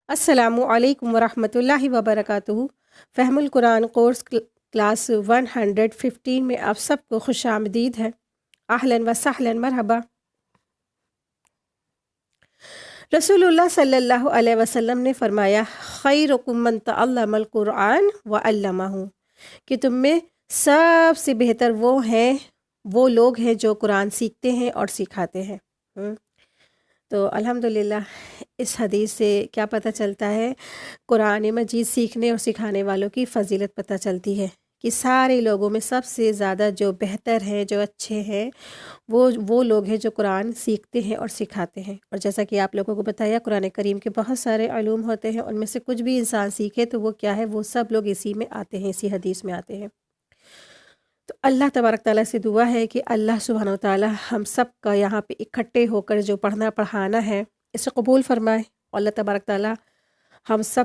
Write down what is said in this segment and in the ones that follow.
السلام علیکم ورحمۃ اللہ وبرکاتہ۔ فہم القرآن کورس کلاس 115 میں آپ سب کو خوش آمدید ہے۔ اہلاً و سہلاً، مرحبا۔ رسول اللہ صلی اللہ علیہ وسلم نے فرمایا، خیرکم من تعلم القرآن وعلمہ، کہ تم میں سب سے بہتر وہ لوگ ہیں جو قرآن سیکھتے ہیں اور سکھاتے ہیں۔ تو الحمدللہ اس حدیث سے کیا پتہ چلتا ہے؟ قرآن مجید سیکھنے اور سکھانے والوں کی فضیلت پتہ چلتی ہے کہ سارے لوگوں میں سب سے زیادہ جو بہتر ہیں، جو اچھے ہیں، وہ لوگ ہیں جو قرآن سیکھتے ہیں اور سکھاتے ہیں۔ اور جیسا کہ آپ لوگوں کو بتایا، قرآن کریم کے بہت سارے علوم ہوتے ہیں، ان میں سے کچھ بھی انسان سیکھے تو وہ کیا ہے، وہ سب لوگ اسی میں آتے ہیں، اسی حدیث میں آتے ہیں۔ تو اللہ تبارک تعالیٰ سے دعا ہے کہ اللہ سبحانہ و تعالیٰ ہم سب کا یہاں پہ اکٹھے ہو کر جو پڑھنا پڑھانا ہے اسے قبول فرمائے، اور اللہ تبارک تعالیٰ ہم سب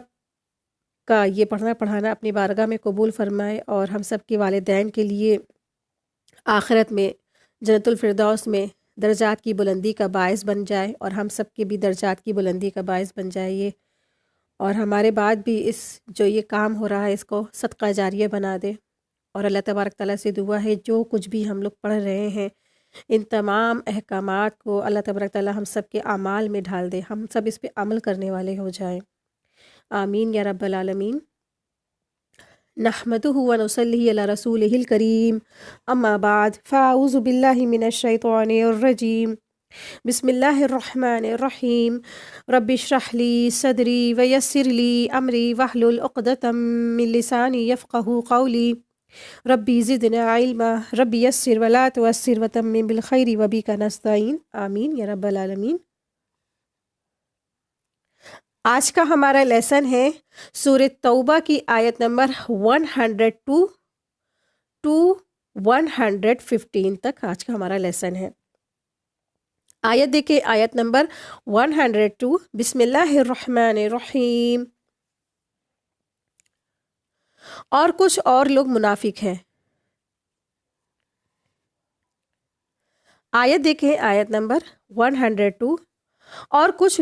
کا یہ پڑھنا پڑھانا اپنی بارگاہ میں قبول فرمائے، اور ہم سب کے والدین کے لیے آخرت میں جنت الفردوس میں درجات کی بلندی کا باعث بن جائے، اور ہم سب کے بھی درجات کی بلندی کا باعث بن جائے یہ، اور ہمارے بعد بھی اس جو یہ کام ہو رہا ہے اس کو صدقہ جاریہ بنا دے۔ اور اللہ تبارک تعالیٰ سے دعا ہے جو کچھ بھی ہم لوگ پڑھ رہے ہیں ان تمام احکامات کو اللہ تبارک تعالیٰ ہم سب کے اعمال میں ڈال دے، ہم سب اس پہ عمل کرنے والے ہو جائیں، آمین یا رب العالمین۔ نحمدہ و نصلی علی رسولہ الکریم، اما بعد فاعوذ باللہ من الشیطان الرجیم، بسم اللہ الرحمن الرحیم، رب اشرح لی صدری ویسر لی امری واحلل عقدۃ من لسانی یفقہوا قولی، ربی زدنا علما، ربی یسر ولا تعسر وتمم بالخیر وبک نستعین، آمین یا رب العالمین۔ آج کا ہمارا لیسن ہے سورہ توبہ کی آیت نمبر 102 ٹو 115 تک آج کا ہمارا لیسن ہے۔ آیت دیکھیں، آیت نمبر 102، بسم اللہ الرحمن الرحیم۔ اور کچھ اور لوگ منافق ہیں۔ آیت دیکھیں، آیت نمبر 102، اور کچھ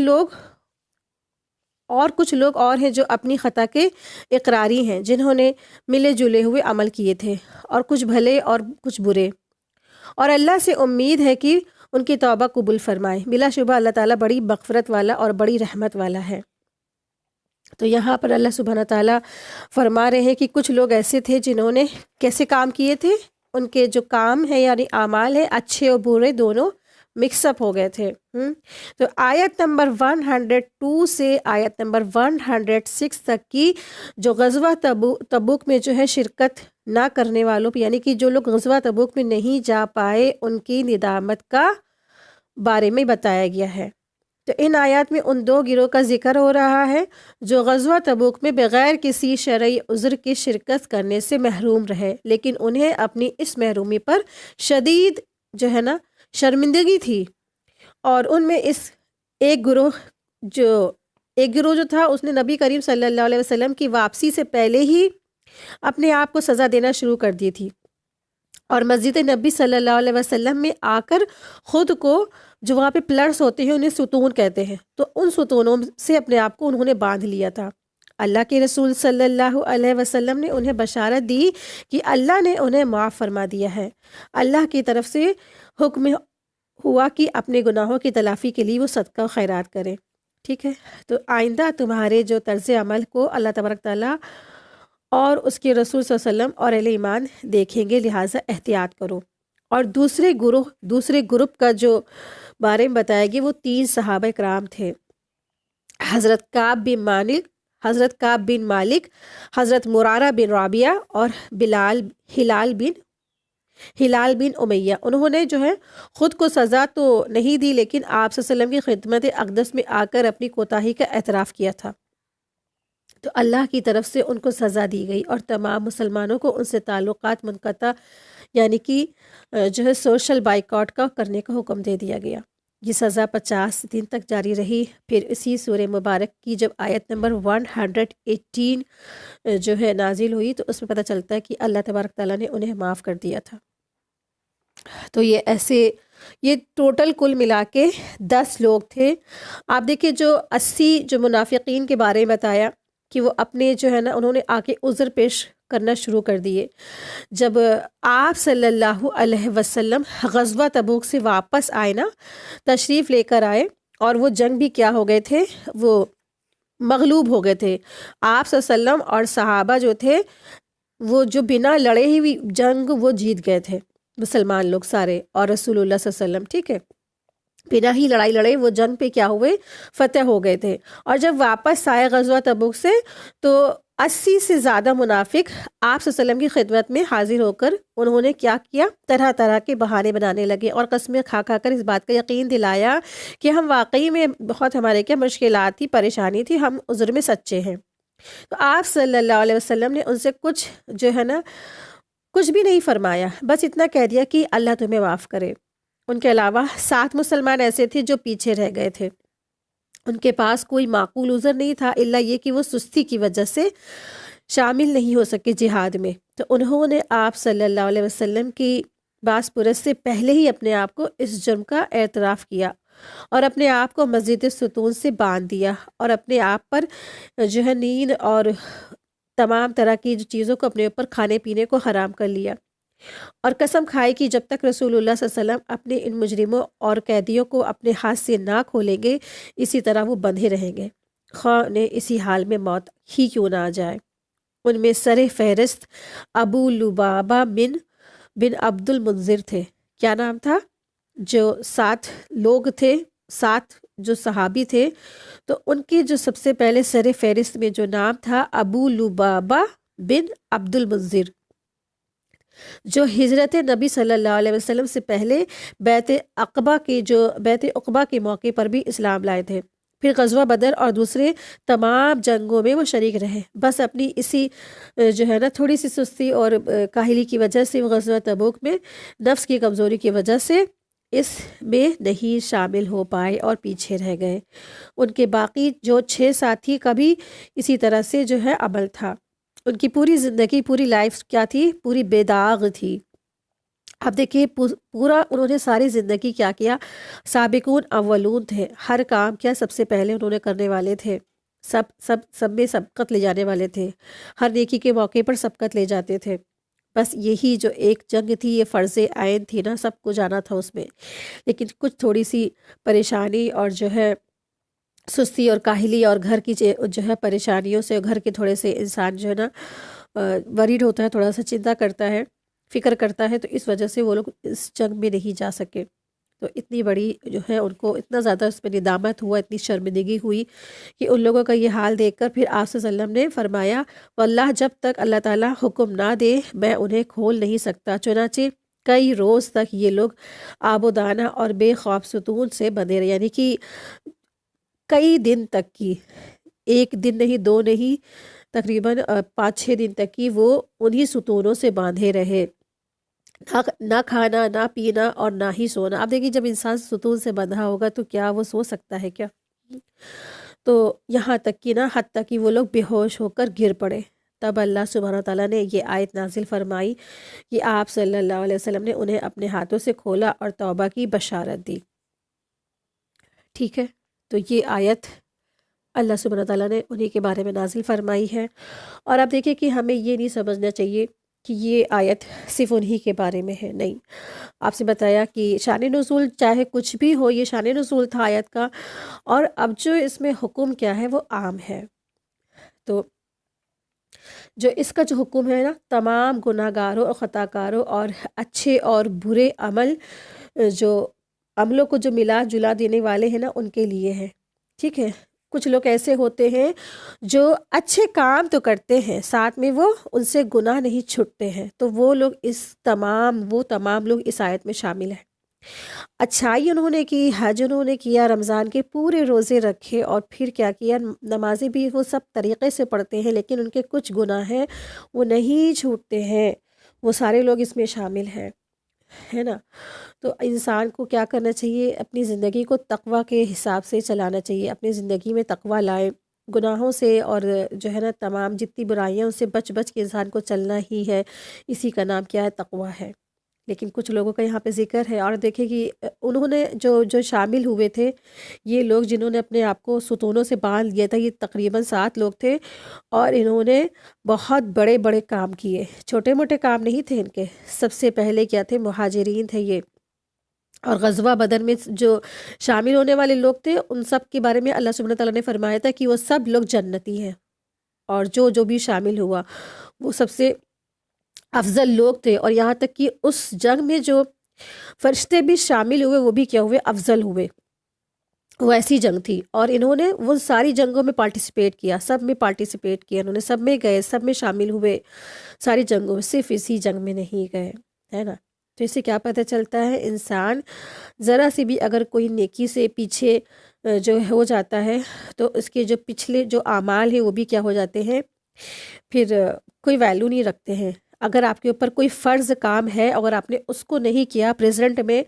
لوگ اور ہیں جو اپنی خطا کے اقراری ہیں، جنہوں نے ملے جلے ہوئے عمل کیے تھے، اور کچھ بھلے اور کچھ برے، اور اللہ سے امید ہے کہ ان کی توبہ قبول فرمائے۔ بلا شبہ اللہ تعالیٰ بڑی مغفرت والا اور بڑی رحمت والا ہے۔ تو یہاں پر اللہ سبحانہ تعالیٰ فرما رہے ہیں کہ کچھ لوگ ایسے تھے جنہوں نے کیسے کام کیے تھے، ان کے جو کام ہے یعنی اعمال ہے، اچھے اور برے دونوں مکس اپ ہو گئے تھے۔ تو آیت نمبر 102 سے آیت نمبر 106 تک کی جو غزوہ تبوک میں جو ہے شرکت نہ کرنے والوں پہ، یعنی کہ جو لوگ غزوہ تبوک میں نہیں جا پائے، ان کی ندامت کا بارے میں بتایا گیا ہے۔ تو ان آیات میں ان دو گروہ کا ذکر ہو رہا ہے جو غزوہ تبوک میں بغیر کسی شرعی عذر کی شرکت کرنے سے محروم رہے، لیکن انہیں اپنی اس محرومی پر شدید جو ہے نا شرمندگی تھی، اور ان میں ایک گروہ جو تھا اس نے نبی کریم صلی اللہ علیہ وسلم کی واپسی سے پہلے ہی اپنے آپ کو سزا دینا شروع کر دی تھی، اور مسجد نبی صلی اللہ علیہ وسلم میں آ کر خود کو جو وہاں پہ پلرس ہوتے ہیں انہیں ستون کہتے ہیں، تو ان ستونوں سے اپنے آپ کو انہوں نے باندھ لیا تھا۔ اللہ کے رسول صلی اللہ علیہ وسلم نے انہیں بشارت دی کہ اللہ نے انہیں معاف فرما دیا ہے۔ اللہ کی طرف سے حکم ہوا کہ اپنے گناہوں کی تلافی کے لیے وہ صدقہ و خیرات کریں، ٹھیک ہے۔ تو آئندہ تمہارے جو طرز عمل کو اللہ تبارک تعالیٰ اور اس کے رسول صلی اللہ علیہ وسلم اور اہل ایمان دیکھیں گے، لہٰذا احتیاط کرو۔ اور دوسرے گروپ کا جو بارے میں بتایا گیا وہ 3 صحابہ کرام تھے، حضرت کعب بن مالک، حضرت مرارہ بن رابعہ اور ہلال بن امیہ۔ انہوں نے جو ہے خود کو سزا تو نہیں دی، لیکن آپ صلی اللہ علیہ وسلم کی خدمت اقدس میں آ کر اپنی کوتاہی کا اعتراف کیا تھا، تو اللہ کی طرف سے ان کو سزا دی گئی، اور تمام مسلمانوں کو ان سے تعلقات منقطع یعنی کہ جو ہے سوشل بائیکاٹ کا کرنے کا حکم دے دیا گیا۔ یہ سزا 50 دن تک جاری رہی۔ پھر اسی سورہ مبارک کی جب آیت نمبر 118 جو ہے نازل ہوئی تو اس میں پتہ چلتا ہے کہ اللہ تبارک تعالیٰ نے انہیں معاف کر دیا تھا۔ تو یہ ایسے یہ ٹوٹل کل ملا کے 10 لوگ تھے۔ آپ دیکھیں جو 80 جو منافقین کے بارے میں بتایا کہ وہ اپنے جو ہے نا انہوں نے آ کے عذر پیش کرنا شروع کر دیے۔ جب آپ صلی اللہ علیہ وسلم غزوہ تبوک سے واپس آئے نا، تشریف لے کر آئے، اور وہ جنگ بھی کیا ہو گئے تھے، وہ مغلوب ہو گئے تھے۔ آپ صلی اللہ علیہ وسلم اور صحابہ جو تھے وہ جو بنا لڑے ہی جنگ وہ جیت گئے تھے، مسلمان لوگ سارے، اور رسول اللہ صلی اللہ علیہ وسلم، ٹھیک ہے، بنا ہی لڑائی لڑے وہ جنگ پہ کیا ہوئے، فتح ہو گئے تھے۔ اور جب واپس آئے غزوہ تبوک سے تو 80 سے زیادہ منافق آپ صلی اللہ علیہ وسلم کی خدمت میں حاضر ہو کر انہوں نے کیا کیا، طرح طرح کے بہانے بنانے لگے اور قسمیں کھا کھا کر اس بات کا یقین دلایا کہ ہم واقعی میں بہت ہمارے کیا مشکلات تھی، پریشانی تھی، ہم عذر میں سچے ہیں۔ تو آپ صلی اللہ علیہ وسلم نے ان سے کچھ جو ہے نا کچھ بھی نہیں فرمایا، بس اتنا کہہ دیا کہ اللہ تمہیں معاف کرے۔ ان کے علاوہ 7 مسلمان ایسے تھے جو پیچھے رہ گئے تھے، ان کے پاس کوئی معقول عذر نہیں تھا الا یہ کہ وہ سستی کی وجہ سے شامل نہیں ہو سکے جہاد میں۔ تو انہوں نے آپ صلی اللہ علیہ وسلم کی باس پرس سے پہلے ہی اپنے آپ کو اس جرم کا اعتراف کیا اور اپنے آپ کو مسجد ستون سے باندھ دیا، اور اپنے آپ پر جو ہے نیند اور تمام طرح کی جو چیزوں کو اپنے اوپر کھانے پینے کو حرام کر لیا، اور قسم کھائی کہ جب تک رسول اللہ صلی اللہ علیہ وسلم اپنے ان مجرموں اور قیدیوں کو اپنے ہاتھ سے نہ کھولیں گے اسی طرح وہ بندھے رہیں گے، خواہ انہیں اسی حال میں موت ہی کیوں نہ آ جائے۔ ان میں سر فہرست ابو لبابہ بن عبد المنذر تھے۔ کیا نام تھا؟ جو 7 لوگ تھے، 7 جو صحابی تھے، تو ان کی جو سب سے پہلے سر فہرست میں جو نام تھا ابو لبابہ بن عبد المنذر، جو ہجرت نبی صلی اللہ علیہ وسلم سے پہلے بیعت عقبہ کے موقع پر بھی اسلام لائے تھے، پھر غزوہ بدر اور دوسرے تمام جنگوں میں وہ شریک رہے، بس اپنی اسی جو ہے نا تھوڑی سی سستی اور کاہلی کی وجہ سے وہ غزوہ تبوک میں نفس کی کمزوری کی وجہ سے اس میں نہیں شامل ہو پائے اور پیچھے رہ گئے۔ ان کے باقی جو 6 ساتھی کا بھی اسی طرح سے جو ہے عمل تھا۔ ان کی پوری زندگی، پوری لائف کیا تھی؟ پوری بے داغ تھی۔ اب دیکھیے پورا انہوں نے ساری زندگی کیا کیا، سابقون اولون تھے، ہر کام کیا سب سے پہلے انہوں نے کرنے والے تھے، سب میں سبقت لے جانے والے تھے، ہر نیکی کے موقع پر سبقت لے جاتے تھے۔ بس یہی جو ایک جنگ تھی یہ فرض عین تھی نا، سب کو جانا تھا اس میں، لیکن کچھ تھوڑی سی پریشانی اور جو ہے سستی اور کاہلی اور گھر کی جو ہے پریشانیوں سے، گھر کے تھوڑے سے انسان جو ہے نا وریڈ ہوتا ہے، تھوڑا سا چنتا کرتا ہے، فکر کرتا ہے، تو اس وجہ سے وہ لوگ اس جنگ میں نہیں جا سکے۔ تو اتنی بڑی جو ہے ان کو اتنا زیادہ اس میں ندامت ہوا، اتنی شرمندگی ہوئی کہ ان لوگوں کا یہ حال دیکھ کر پھر آپ صلی اللہ علیہ وسلم نے فرمایا واللہ جب تک اللہ تعالیٰ حکم نہ دے میں انہیں کھول نہیں سکتا۔ چنانچہ کئی روز تک یہ لوگ آب و دانہ اور بے خواب ستون سے بندھے رہے، یعنی کہ کئی دن تک کی، 1 دن نہیں، 2 نہیں، تقریباً 5-6 دن تک کی وہ انہی ستونوں سے باندھے رہے، نہ کھانا، نہ پینا اور نہ ہی سونا۔ اب دیکھیے جب انسان ستون سے بندھا ہوگا تو کیا وہ سو سکتا ہے کیا؟ تو یہاں تک کہ نا حتیٰ کہ وہ لوگ بے ہوش ہو کر گر پڑے۔ تب اللہ سبحانہ تعالیٰ نے یہ آیت نازل فرمائی کہ آپ صلی اللہ علیہ وسلم نے انہیں اپنے ہاتھوں سے کھولا اور توبہ کی بشارت دی۔ ٹھیک ہے، تو یہ آیت اللہ سبحانہ تعالیٰ نے انہی کے بارے میں نازل فرمائی ہے۔ اور اب دیکھیں کہ ہمیں یہ نہیں سمجھنا چاہیے کہ یہ آیت صرف انہی کے بارے میں ہے، نہیں۔ آپ سے بتایا کہ شان نزول چاہے کچھ بھی ہو، یہ شان نزول تھا آیت کا، اور اب جو اس میں حکم کیا ہے وہ عام ہے۔ تو جو اس کا جو حکم ہے نا تمام گناہ گاروں اور خطا کاروں اور اچھے اور برے جو عملوں کو جو ملا جلا دینے والے ہیں نا ان کے لیے ہے، ٹھیک ہے۔ کچھ لوگ ایسے ہوتے ہیں جو اچھے کام تو کرتے ہیں، ساتھ میں وہ ان سے گناہ نہیں چھٹتے ہیں، تو وہ تمام لوگ اس آیت میں شامل ہیں۔ اچھائی انہوں نے کی، حج انہوں نے کیا، رمضان کے پورے روزے رکھے، اور پھر کیا کیا، نمازیں بھی وہ سب طریقے سے پڑھتے ہیں، لیکن ان کے کچھ گناہ ہیں وہ نہیں چھوٹتے ہیں، وہ سارے لوگ اس میں شامل ہیں، ہے نا۔ تو انسان کو کیا کرنا چاہیے، اپنی زندگی کو تقوی کے حساب سے چلانا چاہیے، اپنی زندگی میں تقوی لائے، گناہوں سے اور جو ہے نا تمام جتنی برائیاں ان سے بچ کے انسان کو چلنا ہی ہے، اسی کا نام کیا ہے، تقوی ہے۔ لیکن کچھ لوگوں کا یہاں پہ ذکر ہے. اور دیکھیں کہ انہوں نے جو شامل ہوئے تھے، یہ لوگ جنہوں نے اپنے آپ کو ستونوں سے باندھ لیا تھا، یہ تقریباً 7 لوگ تھے. اور انہوں نے بہت بڑے بڑے کام کیے، چھوٹے موٹے کام نہیں تھے ان کے. سب سے پہلے کیا تھے؟ مہاجرین تھے یہ. اور غزوہ بدر میں جو شامل ہونے والے لوگ تھے، ان سب کے بارے میں اللہ سبحانہ تعالیٰ نے فرمایا تھا کہ وہ سب لوگ جنتی ہیں. اور جو بھی شامل ہوا وہ سب سے افضل لوگ تھے. اور یہاں تک کہ اس جنگ میں جو فرشتے بھی شامل ہوئے وہ بھی کیا ہوئے؟ افضل ہوئے. وہ ایسی جنگ تھی اور انہوں نے وہ ساری جنگوں میں پارٹیسپیٹ کیا، سب میں پارٹیسپیٹ کیا، انہوں نے سب میں گئے، سب میں شامل ہوئے ساری جنگوں میں. صرف اسی جنگ میں نہیں گئے، ہے نا. تو اس سے کیا پتہ چلتا ہے؟ انسان ذرا سی بھی اگر کوئی نیکی سے پیچھے جو ہو جاتا ہے تو اس کے جو پچھلے جو اعمال ہیں وہ بھی کیا ہو جاتے ہیں؟ پھر کوئی ویلیو نہیں رکھتے ہیں. اگر آپ کے اوپر کوئی فرض کام ہے، اگر آپ نے اس کو نہیں کیا پریزنٹ میں،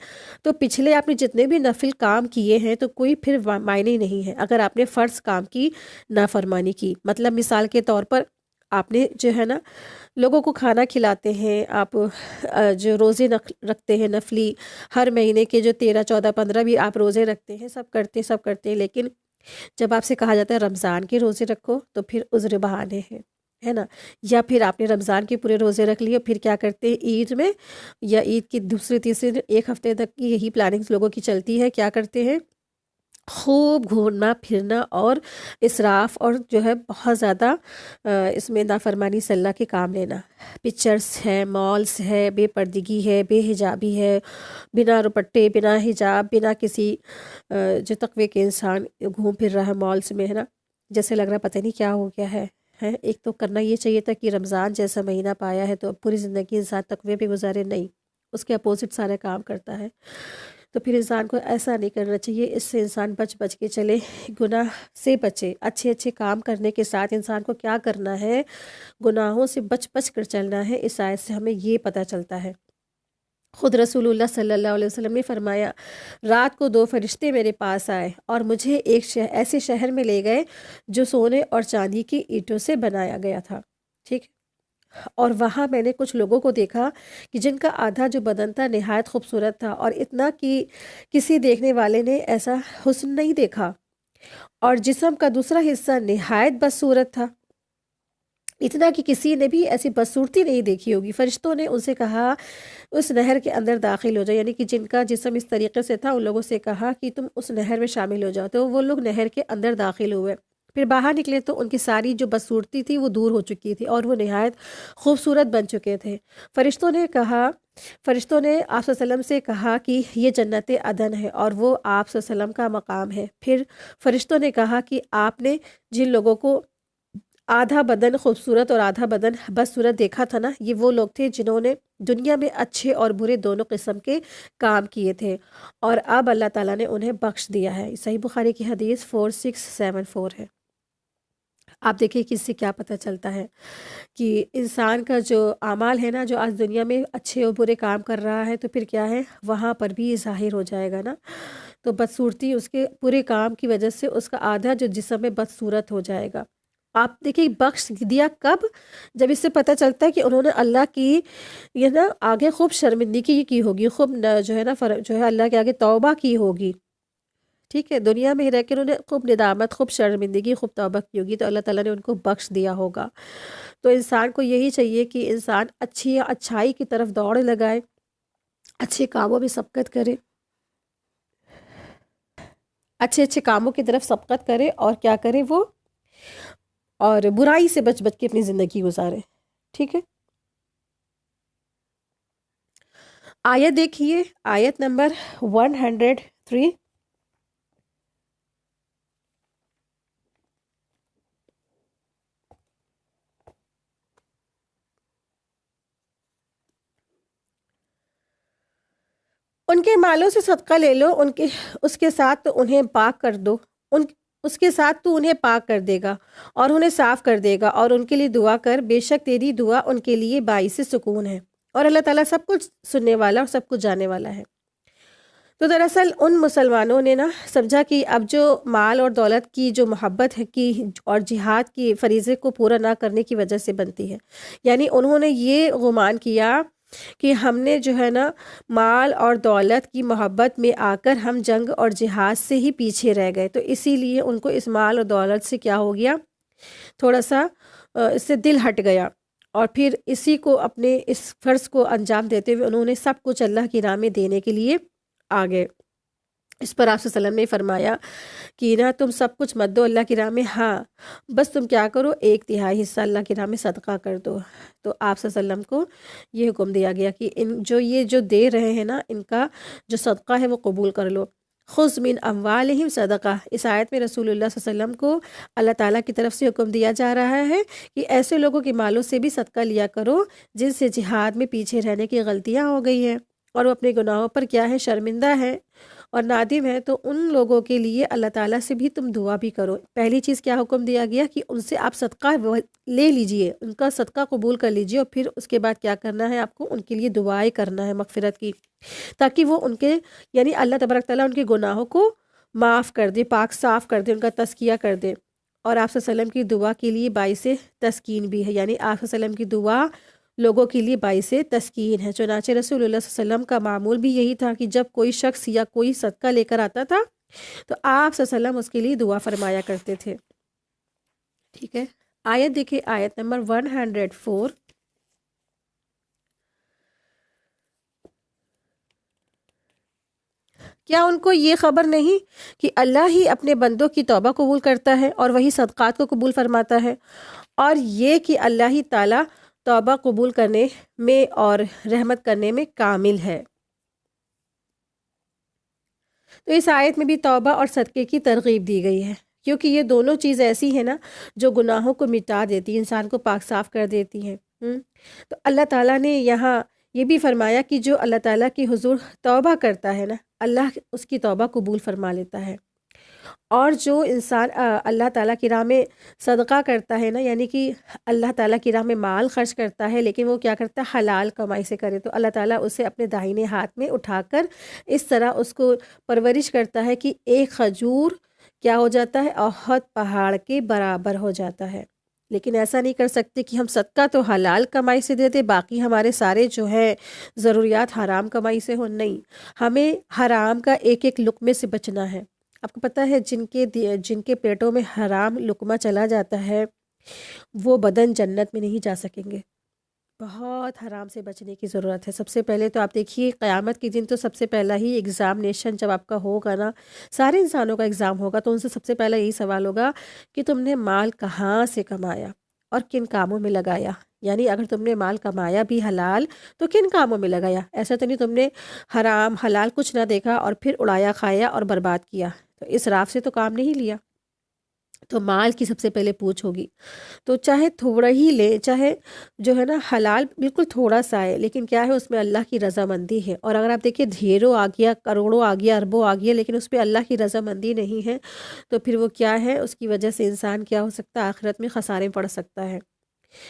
تو پچھلے آپ نے جتنے بھی نفل کام کیے ہیں تو کوئی پھر معنی نہیں ہے. اگر آپ نے فرض کام کی نافرمانی کی، مطلب مثال کے طور پر آپ نے جو ہے نا لوگوں کو کھانا کھلاتے ہیں، آپ جو روزے رکھتے ہیں نفلی، ہر مہینے کے جو 13 14 15 بھی آپ روزے رکھتے ہیں، سب کرتے ہیں. لیکن جب آپ سے کہا جاتا ہے رمضان کے روزے رکھو تو پھر عذر بہانے ہیں، ہے نا. یا پھر آپ نے رمضان کے پورے روزے رکھ لیے، پھر کیا کرتے ہیں عید میں یا عید کی دوسرے تیسرے دن 1 ہفتے تک کی یہی پلاننگز لوگوں کی چلتی ہے. کیا کرتے ہیں؟ خوب گھومنا پھرنا اور اسراف اور جو ہے بہت زیادہ اس میں نافرمانی صلی اللہ کے کام لینا. پکچرز ہے، مالز ہے، بے پردگی ہے، بے حجابی ہے، بنا دوپٹے، بنا حجاب، بنا کسی جو تقوی کے انسان گھوم پھر رہا ہے مالز میں، ہے نا. جیسے لگ رہا پتہ نہیں کیا ہو گیا ہے. ایک تو کرنا یہ چاہیے تھا کہ رمضان جیسا مہینہ پایا ہے تو پوری زندگی انسان تقوی پہ گزارے، نہیں، اس کے اپوزٹ سارے کام کرتا ہے. تو پھر انسان کو ایسا نہیں کرنا چاہیے. اس سے انسان بچ کے چلے، گناہ سے بچے. اچھے کام کرنے کے ساتھ انسان کو کیا کرنا ہے؟ گناہوں سے بچ کر چلنا ہے. اس آیت سے ہمیں یہ پتہ چلتا ہے. خود رسول اللہ صلی اللہ علیہ وسلم نے فرمایا، رات کو 2 فرشتے میرے پاس آئے اور مجھے ایک ایسے شہر میں لے گئے جو سونے اور چاندی کی اینٹوں سے بنایا گیا تھا. ٹھیک. اور وہاں میں نے کچھ لوگوں کو دیکھا کہ جن کا آدھا جو بدن تھا نہایت خوبصورت تھا، اور اتنا کہ کسی دیکھنے والے نے ایسا حسن نہیں دیکھا. اور جسم کا دوسرا حصہ نہایت بدصورت تھا، اتنا کہ کسی نے بھی ایسی بدصورتی نہیں دیکھی ہوگی. فرشتوں نے ان سے کہا اس نہر کے اندر داخل ہو جاؤ، یعنی کہ جن کا جسم اس طریقے سے تھا ان لوگوں سے کہا کہ تم اس نہر میں شامل ہو جاؤ. تو وہ لوگ نہر کے اندر داخل ہوئے. پھر باہر نکلے تو ان کی ساری جو بدصورتی تھی وہ دور ہو چکی تھی اور وہ نہایت خوبصورت بن چکے تھے. فرشتوں نے آپ صلی اللہ علیہ وسلم سے کہا کہ یہ جنت عدن ہے اور وہ آپ صلی اللہ علیہ وسلم کا مقام ہے. پھر فرشتوں نے کہا کہ آپ نے جن لوگوں کو آدھا بدن خوبصورت اور آدھا بدن بدصورت دیکھا تھا نا، یہ وہ لوگ تھے جنہوں نے دنیا میں اچھے اور برے دونوں قسم کے کام کیے تھے، اور اب اللہ تعالیٰ نے انہیں بخش دیا ہے. صحیح بخاری کی حدیث 4674 ہے. آپ دیکھیں کہ اس سے کیا پتہ چلتا ہے کہ انسان کا جو اعمال ہے نا، جو آج دنیا میں اچھے اور برے کام کر رہا ہے، تو پھر کیا ہے وہاں پر بھی یہ ظاہر ہو جائے گا نا. تو بدصورتی اس کے برے کام کی وجہ سے اس کا آدھا جو جسم میں بدصورت ہو جائے گا. آپ دیکھیں بخش دیا کب؟ جب اس سے پتہ چلتا ہے کہ انہوں نے اللہ کی یہ نا آگے خوب شرمندگی کی ہوگی، خوب جو ہے نا جو ہے اللہ کے آگے توبہ کی ہوگی. ٹھیک ہے، دنیا میں ہی رہ کے انہوں نے خوب ندامت، خوب شرمندگی، خوب توبہ کی ہوگی، تو اللہ تعالیٰ نے ان کو بخش دیا ہوگا. تو انسان کو یہی چاہیے کہ انسان اچھائی کی طرف دوڑ لگائے، اچھے کاموں میں سبقت کرے، اچھے کاموں کی طرف سبقت کرے، اور کیا کرے وہ، اور برائی سے بچ کے اپنی زندگی گزارے. ٹھیک ہے. آیت دیکھیے، آیت نمبر 103. ان کے مالوں سے صدقہ لے لو، اس کے ساتھ تو انہیں پاک کر دو، اس کے ساتھ تو انہیں پاک کر دے گا اور انہیں صاف کر دے گا، اور ان کے لیے دعا کر، بے شک تیری دعا ان کے لیے باعث سکون ہے، اور اللہ تعالیٰ سب کچھ سننے والا اور سب کچھ جاننے والا ہے. تو دراصل ان مسلمانوں نے نا سمجھا کہ اب جو مال اور دولت کی جو محبت ہے کی اور جہاد کی فریضے کو پورا نہ کرنے کی وجہ سے بنتی ہے، یعنی انہوں نے یہ گمان کیا کہ ہم نے جو ہے نا مال اور دولت کی محبت میں آ کر ہم جنگ اور جہاد سے ہی پیچھے رہ گئے، تو اسی لیے ان کو اس مال اور دولت سے کیا ہو گیا، تھوڑا سا اس سے دل ہٹ گیا، اور پھر اسی کو اپنے اس فرض کو انجام دیتے ہوئے انہوں نے سب کچھ اللہ کی راہ میں دینے کے لیے آ گئے۔ اس پر آپ صلی اللہ علیہ وسلم نے فرمایا کہ نا تم سب کچھ مت دو اللہ کی راہ میں، ہاں بس تم کیا کرو، 1/3 حصہ اللہ کی راہ میں صدقہ کر دو۔ تو آپ صلی اللہ علیہ وسلم کو یہ حکم دیا گیا کہ یہ جو دے رہے ہیں نا، ان کا جو صدقہ ہے وہ قبول کر لو۔ خذ من اموالہم صدقہ، اس آیت میں رسول اللہ صلی اللہ علیہ وسلم کو اللہ تعالیٰ کی طرف سے حکم دیا جا رہا ہے کہ ایسے لوگوں کے مالوں سے بھی صدقہ لیا کرو جن سے جہاد میں پیچھے رہنے کی غلطیاں ہو گئی ہیں اور وہ اپنے گناہوں پر کیا ہے، شرمندہ ہے اور نادم ہے، تو ان لوگوں کے لیے اللہ تعالیٰ سے بھی تم دعا بھی کرو۔ پہلی چیز کیا حکم دیا گیا کہ ان سے آپ صدقہ لے لیجئے، ان کا صدقہ قبول کر لیجئے، اور پھر اس کے بعد کیا کرنا ہے، آپ کو ان کے لیے دعائیں کرنا ہے مغفرت کی، تاکہ وہ ان کے یعنی اللہ تبارک تعالیٰ ان کے گناہوں کو معاف کر دے، پاک صاف کر دے، ان کا تزکیہ کر دے۔ اور آپ صلی اللہ علیہ وسلم کی دعا کے لیے باعث تسکین بھی ہے، یعنی آپ صلی اللہ علیہ وسلم کی دعا لوگوں کے لیے باعث تسکین ہے۔ چنانچہ رسول اللہ صلی اللہ علیہ وسلم کا معمول بھی یہی تھا کہ جب کوئی شخص یا کوئی صدقہ لے کر آتا تھا تو آپ صلی اللہ علیہ وسلم اس کے لیے دعا فرمایا کرتے تھے۔ ٹھیک ہے، آیت دیکھیں، آیت نمبر 104۔ کیا ان کو یہ خبر نہیں کہ اللہ ہی اپنے بندوں کی توبہ قبول کرتا ہے اور وہی صدقات کو قبول فرماتا ہے، اور یہ کہ اللہ ہی تعالیٰ توبہ قبول کرنے میں اور رحمت کرنے میں کامل ہے۔ تو اس آیت میں بھی توبہ اور صدقے کی ترغیب دی گئی ہے، کیونکہ یہ دونوں چیز ایسی ہیں نا جو گناہوں کو مٹا دیتی، انسان کو پاک صاف کر دیتی ہیں۔ تو اللہ تعالیٰ نے یہاں یہ بھی فرمایا کہ جو اللہ تعالیٰ کی حضور توبہ کرتا ہے نا، اللہ اس کی توبہ قبول فرما لیتا ہے، اور جو انسان اللہ تعالیٰ کی راہ میں صدقہ کرتا ہے نا، یعنی کہ اللہ تعالیٰ کی راہ میں مال خرچ کرتا ہے لیکن وہ کیا کرتا ہے، حلال کمائی سے کرے، تو اللہ تعالیٰ اسے اپنے داہنے ہاتھ میں اٹھا کر اس طرح اس کو پرورش کرتا ہے کہ ایک کھجور کیا ہو جاتا ہے، احد پہاڑ کے برابر ہو جاتا ہے۔ لیکن ایسا نہیں کر سکتے کہ ہم صدقہ تو حلال کمائی سے دیتے، باقی ہمارے سارے جو ہے ضروریات حرام کمائی سے ہو، نہیں، ہمیں حرام کا ایک ایک لقمے سے بچنا ہے۔ آپ کو پتہ ہے جن کے پیٹوں میں حرام لقمہ چلا جاتا ہے وہ بدن جنت میں نہیں جا سکیں گے۔ بہت حرام سے بچنے کی ضرورت ہے۔ سب سے پہلے تو آپ دیکھیے قیامت کے دن تو سب سے پہلا ہی ایگزامنیشن جب آپ کا ہوگا نا، سارے انسانوں کا ایگزام ہوگا، تو ان سے سب سے پہلا یہی سوال ہوگا کہ تم نے مال کہاں سے کمایا اور کن کاموں میں لگایا، یعنی اگر تم نے مال کمایا بھی حلال تو کن کاموں میں لگایا، ایسا تو نہیں تم نے حرام حلال کچھ نہ دیکھا اور پھر اڑایا کھایا اور برباد کیا، تو اسراف سے تو کام نہیں لیا۔ تو مال کی سب سے پہلے پوچھ ہوگی، تو چاہے تھوڑا ہی لے، چاہے جو ہے نا حلال بالکل تھوڑا سا ہے، لیکن کیا ہے اس میں اللہ کی رضامندی ہے، اور اگر آپ دیکھیں ڈھیروں آ گیا، کروڑوں آ گیا، اربوں آ گیا، لیکن اس پہ اللہ کی رضامندی نہیں ہے، تو پھر وہ کیا ہے، اس کی وجہ سے انسان کیا ہو سکتا ہے، آخرت میں خسارے میں پڑ سکتا ہے۔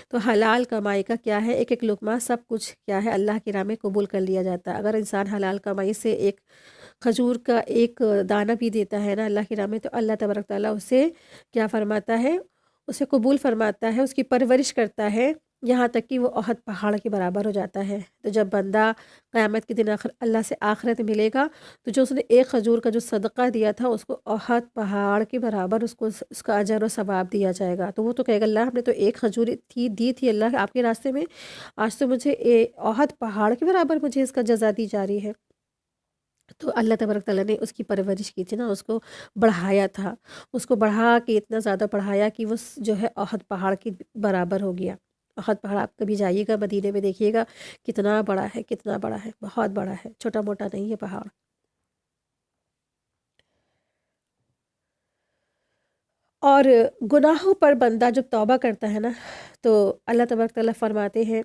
تو حلال کمائی کا کیا ہے، ایک ایک لقمہ سب کچھ کیا ہے اللہ کی راہ میں قبول کر لیا جاتا ہے۔ اگر انسان حلال کمائی سے ایک کھجور کا ایک دانہ بھی دیتا ہے نا اللہ کی راہ میں، تو اللہ تبارک تعالیٰ اسے کیا فرماتا ہے، اسے قبول فرماتا ہے، اس کی پرورش کرتا ہے، یہاں تک کہ وہ احد پہاڑ کے برابر ہو جاتا ہے۔ تو جب بندہ قیامت کے دن اللہ سے آخرت ملے گا، تو جو اس نے ایک کھجور کا جو صدقہ دیا تھا اس کو احد پہاڑ کے برابر اس کا اجر و ثواب دیا جائے گا۔ تو وہ تو کہے گا اللہ ہم نے تو ایک کھجور دی تھی اللہ آپ کے راستے میں، آج تو مجھے احد پہاڑ کے برابر مجھے اس کا جزا دی جا رہی ہے۔ تو اللہ تبارک تعالیٰ نے اس کی پرورش کی تھی نا، اس کو بڑھایا تھا، اس کو بڑھا کے اتنا زیادہ بڑھایا کہ وہ جو ہے احد پہاڑ کے برابر ہو گیا۔ احد پہاڑ آپ کبھی جائیے گا مدینے میں دیکھیے گا کتنا بڑا ہے، کتنا بڑا ہے، بہت بڑا ہے، چھوٹا موٹا نہیں ہے پہاڑ۔ اور گناہوں پر بندہ جب توبہ کرتا ہے نا، تو اللہ تبارک تعالیٰ فرماتے ہیں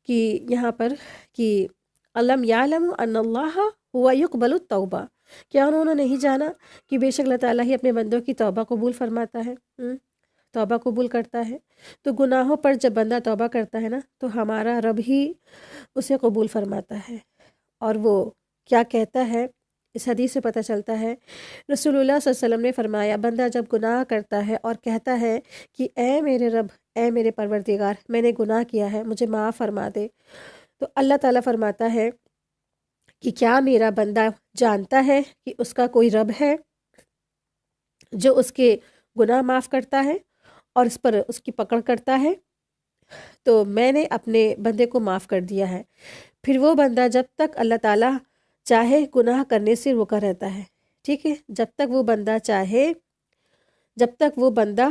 کہ یہاں پر کہ علم یعلم ان اللہ ہوا یقبل التوبہ، کیا انہوں نے نہیں جانا کہ بے شک اللہ تعالیٰ ہی اپنے بندوں کی توبہ قبول فرماتا ہے، توبہ قبول کرتا ہے۔ تو گناہوں پر جب بندہ توبہ کرتا ہے نا، تو ہمارا رب ہی اسے قبول فرماتا ہے۔ اور وہ کیا کہتا ہے، اس حدیث سے پتہ چلتا ہے، رسول اللہ صلی اللہ علیہ وسلم نے فرمایا بندہ جب گناہ کرتا ہے اور کہتا ہے کہ اے میرے رب، اے میرے پروردگار، میں نے گناہ کیا ہے، مجھے معاف فرما دے، تو اللہ تعالیٰ فرماتا ہے کہ کیا میرا بندہ جانتا ہے کہ اس کا کوئی رب ہے جو اس کے گناہ معاف کرتا ہے اور اس پر اس کی پکڑ کرتا ہے؟ تو میں نے اپنے بندے کو معاف کر دیا ہے۔ پھر وہ بندہ جب تک اللہ تعالیٰ چاہے گناہ کرنے سے روکا رہتا ہے، ٹھیک ہے، جب تک وہ بندہ چاہے، جب تک وہ بندہ،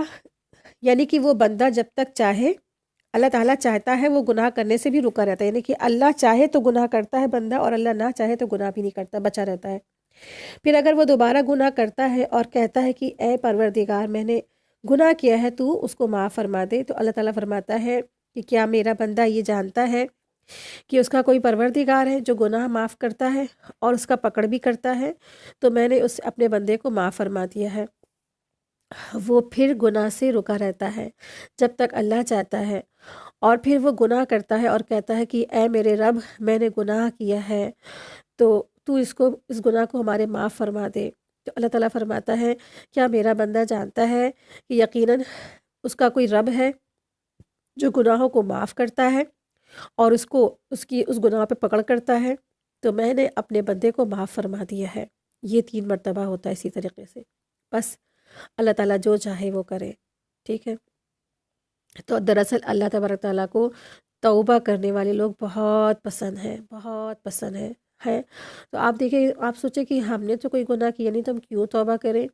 یعنی کہ وہ بندہ جب تک چاہے، اللہ تعالیٰ چاہتا ہے وہ گناہ کرنے سے بھی رکا رہتا ہے، یعنی کہ اللہ چاہے تو گناہ کرتا ہے بندہ، اور اللہ نہ چاہے تو گناہ بھی نہیں کرتا، بچا رہتا ہے۔ پھر اگر وہ دوبارہ گناہ کرتا ہے اور کہتا ہے کہ اے پروردگار میں نے گناہ کیا ہے، تو اس کو معاف فرما دے، تو اللہ تعالیٰ فرماتا ہے کہ کیا میرا بندہ یہ جانتا ہے کہ اس کا کوئی پروردگار ہے جو گناہ معاف کرتا ہے اور اس کا پکڑ بھی کرتا ہے؟ تو میں نے اس اپنے بندے کو معاف فرما دیا ہے۔ وہ پھر گناہ سے رکا رہتا ہے جب تک اللہ چاہتا ہے، اور پھر وہ گناہ کرتا ہے اور کہتا ہے کہ اے میرے رب، میں نے گناہ کیا ہے، تو اس گناہ کو ہمارے معاف فرما دے۔ تو اللہ تعالیٰ فرماتا ہے کیا میرا بندہ جانتا ہے کہ یقیناً اس کا کوئی رب ہے جو گناہوں کو معاف کرتا ہے اور اس گناہ پہ پکڑ کرتا ہے؟ تو میں نے اپنے بندے کو معاف فرما دیا ہے۔ یہ 3 مرتبہ ہوتا ہے اسی طریقے سے، بس اللہ تعالیٰ جو چاہے وہ کرے، ٹھیک ہے۔ تو دراصل اللہ تبارک تعالیٰ کو توبہ کرنے والے لوگ بہت پسند ہیں، بہت پسند ہے۔ تو آپ دیکھیں، آپ سوچیں کہ ہم نے تو کوئی گناہ کیا نہیں، تو ہم کیوں توبہ کریں؟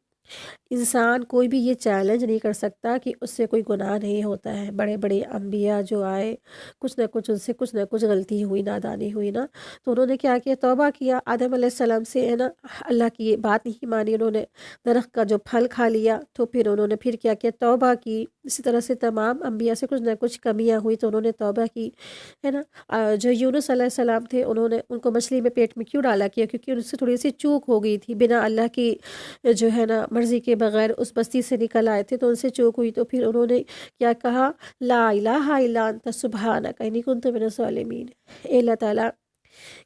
انسان کوئی بھی یہ چیلنج نہیں کر سکتا کہ اس سے کوئی گناہ نہیں ہوتا ہے۔ بڑے بڑے انبیاء جو آئے، کچھ نہ کچھ ان سے کچھ نہ کچھ غلطی ہوئی، نادانی ہوئی نا، تو انہوں نے کیا کیا؟ توبہ کیا۔ آدم علیہ السلام سے ہے نا، اللہ کی یہ بات نہیں مانی، انہوں نے درخت کا جو پھل کھا لیا، تو پھر انہوں نے پھر کیا کیا؟ توبہ کی۔ اسی طرح سے تمام انبیاء سے کچھ نہ کچھ کمیاں ہوئی تو انہوں نے توبہ کی، ہے نا۔ جو یونس علیہ السلام تھے، انہوں نے ان کو مچھلی میں پیٹ میں کیوں ڈالا کیا؟ کیونکہ ان سے تھوڑی سی چوک ہو گئی تھی، بنا اللہ کی جو ہے نا مرضی کے بغیر اس بستی سے نکل آئے تھے، تو ان سے چوک ہوئی، تو پھر انہوں نے کیا کہا؟ لا الہ الا انت سبحانک انی کنت من الظالمین، اے اللہ تعالیٰ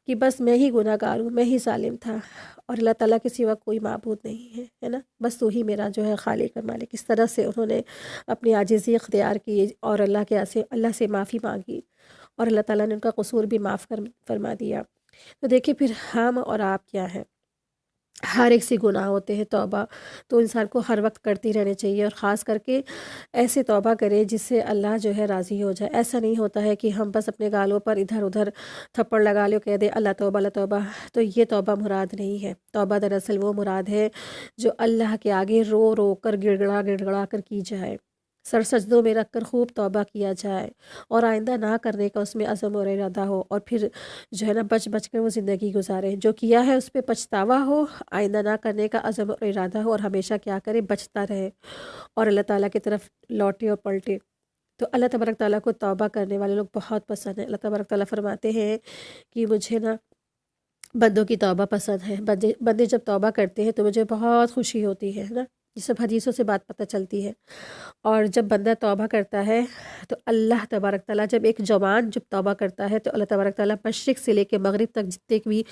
کہ بس میں ہی گناہ گار ہوں، میں ہی ظالم تھا، اور اللہ تعالیٰ کے سوا کوئی معبود نہیں ہے نا، بس تو ہی میرا جو ہے خالق اور مالک۔ اس طرح سے انہوں نے اپنی عاجزی اختیار کی اور اللہ سے معافی مانگی، اور اللہ تعالیٰ نے ان کا قصور بھی معاف فرما دیا۔ تو دیکھیں پھر ہم اور آپ کیا ہیں، ہر ایک سے گناہ ہوتے ہیں۔ توبہ تو انسان کو ہر وقت کرتی رہنی چاہیے، اور خاص کر کے ایسے توبہ کرے جس سے اللہ جو ہے راضی ہو جائے۔ ایسا نہیں ہوتا ہے کہ ہم بس اپنے گالوں پر ادھر ادھر تھپڑ لگا لے، کہہ دے اللہ توبہ اللہ توبہ، تو یہ توبہ مراد نہیں ہے۔ توبہ دراصل وہ مراد ہے جو اللہ کے آگے رو رو کر، گڑ گڑا کر کی جائے، سر سجدوں میں رکھ کر خوب توبہ کیا جائے، اور آئندہ نہ کرنے کا اس میں عزم اور ارادہ ہو، اور پھر جو ہے نا بچ کر وہ زندگی گزارے، جو کیا ہے اس پہ پچھتاوا ہو، آئندہ نہ کرنے کا عزم اور ارادہ ہو، اور ہمیشہ کیا کرے؟ بچتا رہے اور اللہ تعالیٰ کی طرف لوٹے اور پلٹے۔ تو اللہ تبارک تعالیٰ کو توبہ کرنے والے لوگ بہت پسند ہیں۔ اللہ تبارک تعالیٰ فرماتے ہیں کہ مجھے نا بندوں کی توبہ پسند ہے، بندے جب توبہ کرتے ہیں تو مجھے بہت خوشی ہوتی ہے نا، یہ سب حدیثوں سے بات پتہ چلتی ہے۔ اور جب بندہ توبہ کرتا ہے تو اللہ تبارک تعالیٰ، جب ایک جوان جب توبہ کرتا ہے تو اللہ تبارک تعالیٰ مشرق سے لے کے مغرب تک جتنے بھی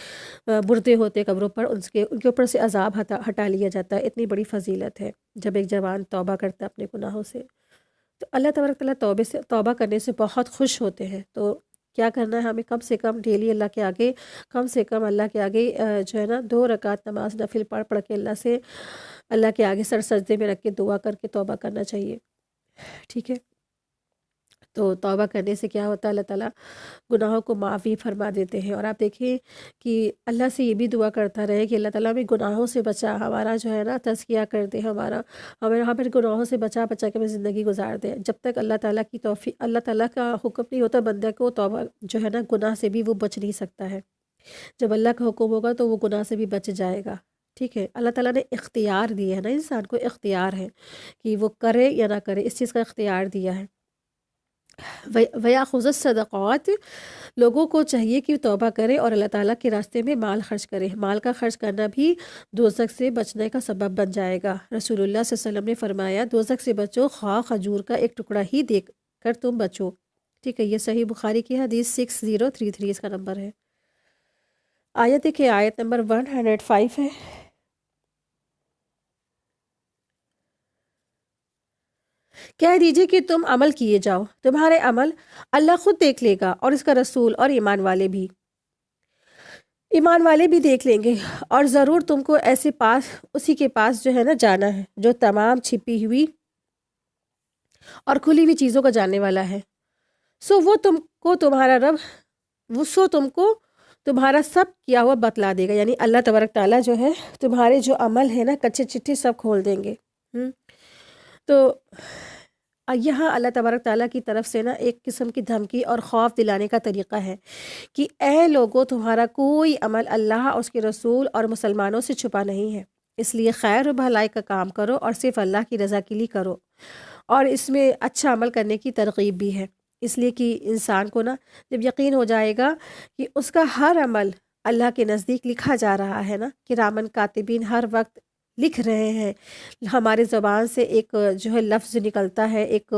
مردے ہوتے قبروں پر، ان کے اوپر سے عذاب ہٹا لیا جاتا ہے۔ اتنی بڑی فضیلت ہے جب ایک جوان توبہ کرتا ہے اپنے گناہوں سے۔ تو اللہ تبارک تعالیٰ توبہ کرنے سے بہت خوش ہوتے ہیں۔ تو کیا کرنا ہے ہمیں؟ کم سے کم ڈیلی اللہ کے آگے، کم سے کم اللہ کے آگے جو ہے نا 2 رکعت نماز نفل پڑھ کے اللہ کے آگے سر سجدے میں رکھ کے دعا کر کے توبہ کرنا چاہیے، ٹھیک ہے۔ تو توبہ کرنے سے کیا ہوتا ہے؟ اللہ تعالیٰ گناہوں کو معافی فرما دیتے ہیں۔ اور آپ دیکھیں کہ اللہ سے یہ بھی دعا کرتا رہے کہ اللہ تعالیٰ ہمیں گناہوں سے بچا، ہمارا جو ہے نا تزکیہ کر دے، ہمیں گناہوں سے بچا کے ہمیں زندگی گزار دے۔ جب تک اللہ تعالیٰ کی توفیق، اللہ تعالیٰ کا حکم نہیں ہوتا بندہ کو، توبہ جو ہے نا گناہ سے بھی وہ بچ نہیں سکتا ہے۔ جب اللہ کا حکم ہوگا تو وہ گناہ سے بھی بچ جائے گا، ٹھیک ہے۔ اللہ تعالیٰ نے اختیار دیا ہے نا، انسان کو اختیار ہے کہ وہ کرے یا نہ کرے، اس چیز کا اختیار دیا ہے۔ وَيَأْخُذَ الصَّدَقَاتِ، لوگوں کو چاہیے کہ توبہ کرے اور اللہ تعالیٰ کے راستے میں مال خرچ کرے۔ مال کا خرچ کرنا بھی دوزخ سے بچنے کا سبب بن جائے گا۔ رسول اللہ صلی اللہ علیہ وسلم نے فرمایا دوزخ سے بچو، خواہ کھجور کا ایک ٹکڑا ہی دے کر تم بچو، ٹھیک ہے۔ یہ صحیح بخاری کی حدیث 6033 اس کا نمبر ہے۔ آیت دیکھیں، آیت نمبر 105 ہے۔ کہہ دیجئے کہ تم عمل کیے جاؤ، تمہارے عمل اللہ خود دیکھ لے گا، اور اس کا رسول اور ایمان والے بھی دیکھ لیں گے، اور ضرور تم کو اسی کے پاس جو ہے نا جانا ہے، جو تمام چھپی ہوئی اور کھلی ہوئی چیزوں کا جاننے والا ہے۔ وہ تم کو تمہارا سب کیا ہوا بتلا دے گا، یعنی اللہ تبارک تعالیٰ جو ہے تمہارے جو عمل ہے نا کچے چٹھے سب کھول دیں گے۔ تو یہاں اللہ تبارک تعالیٰ کی طرف سے نا ایک قسم کی دھمکی اور خوف دلانے کا طریقہ ہے کہ اے لوگوں، تمہارا کوئی عمل اللہ اور اس کے رسول اور مسلمانوں سے چھپا نہیں ہے، اس لیے خیر و بھلائی کا کام کرو اور صرف اللہ کی رضا کے لیے کرو، اور اس میں اچھا عمل کرنے کی ترغیب بھی ہے، اس لیے کہ انسان کو نا جب یقین ہو جائے گا کہ اس کا ہر عمل اللہ کے نزدیک لکھا جا رہا ہے نا، کرامن کاتبین ہر وقت لکھ رہے ہیں، ہمارے زبان سے ایک جو ہے لفظ نکلتا ہے، ایک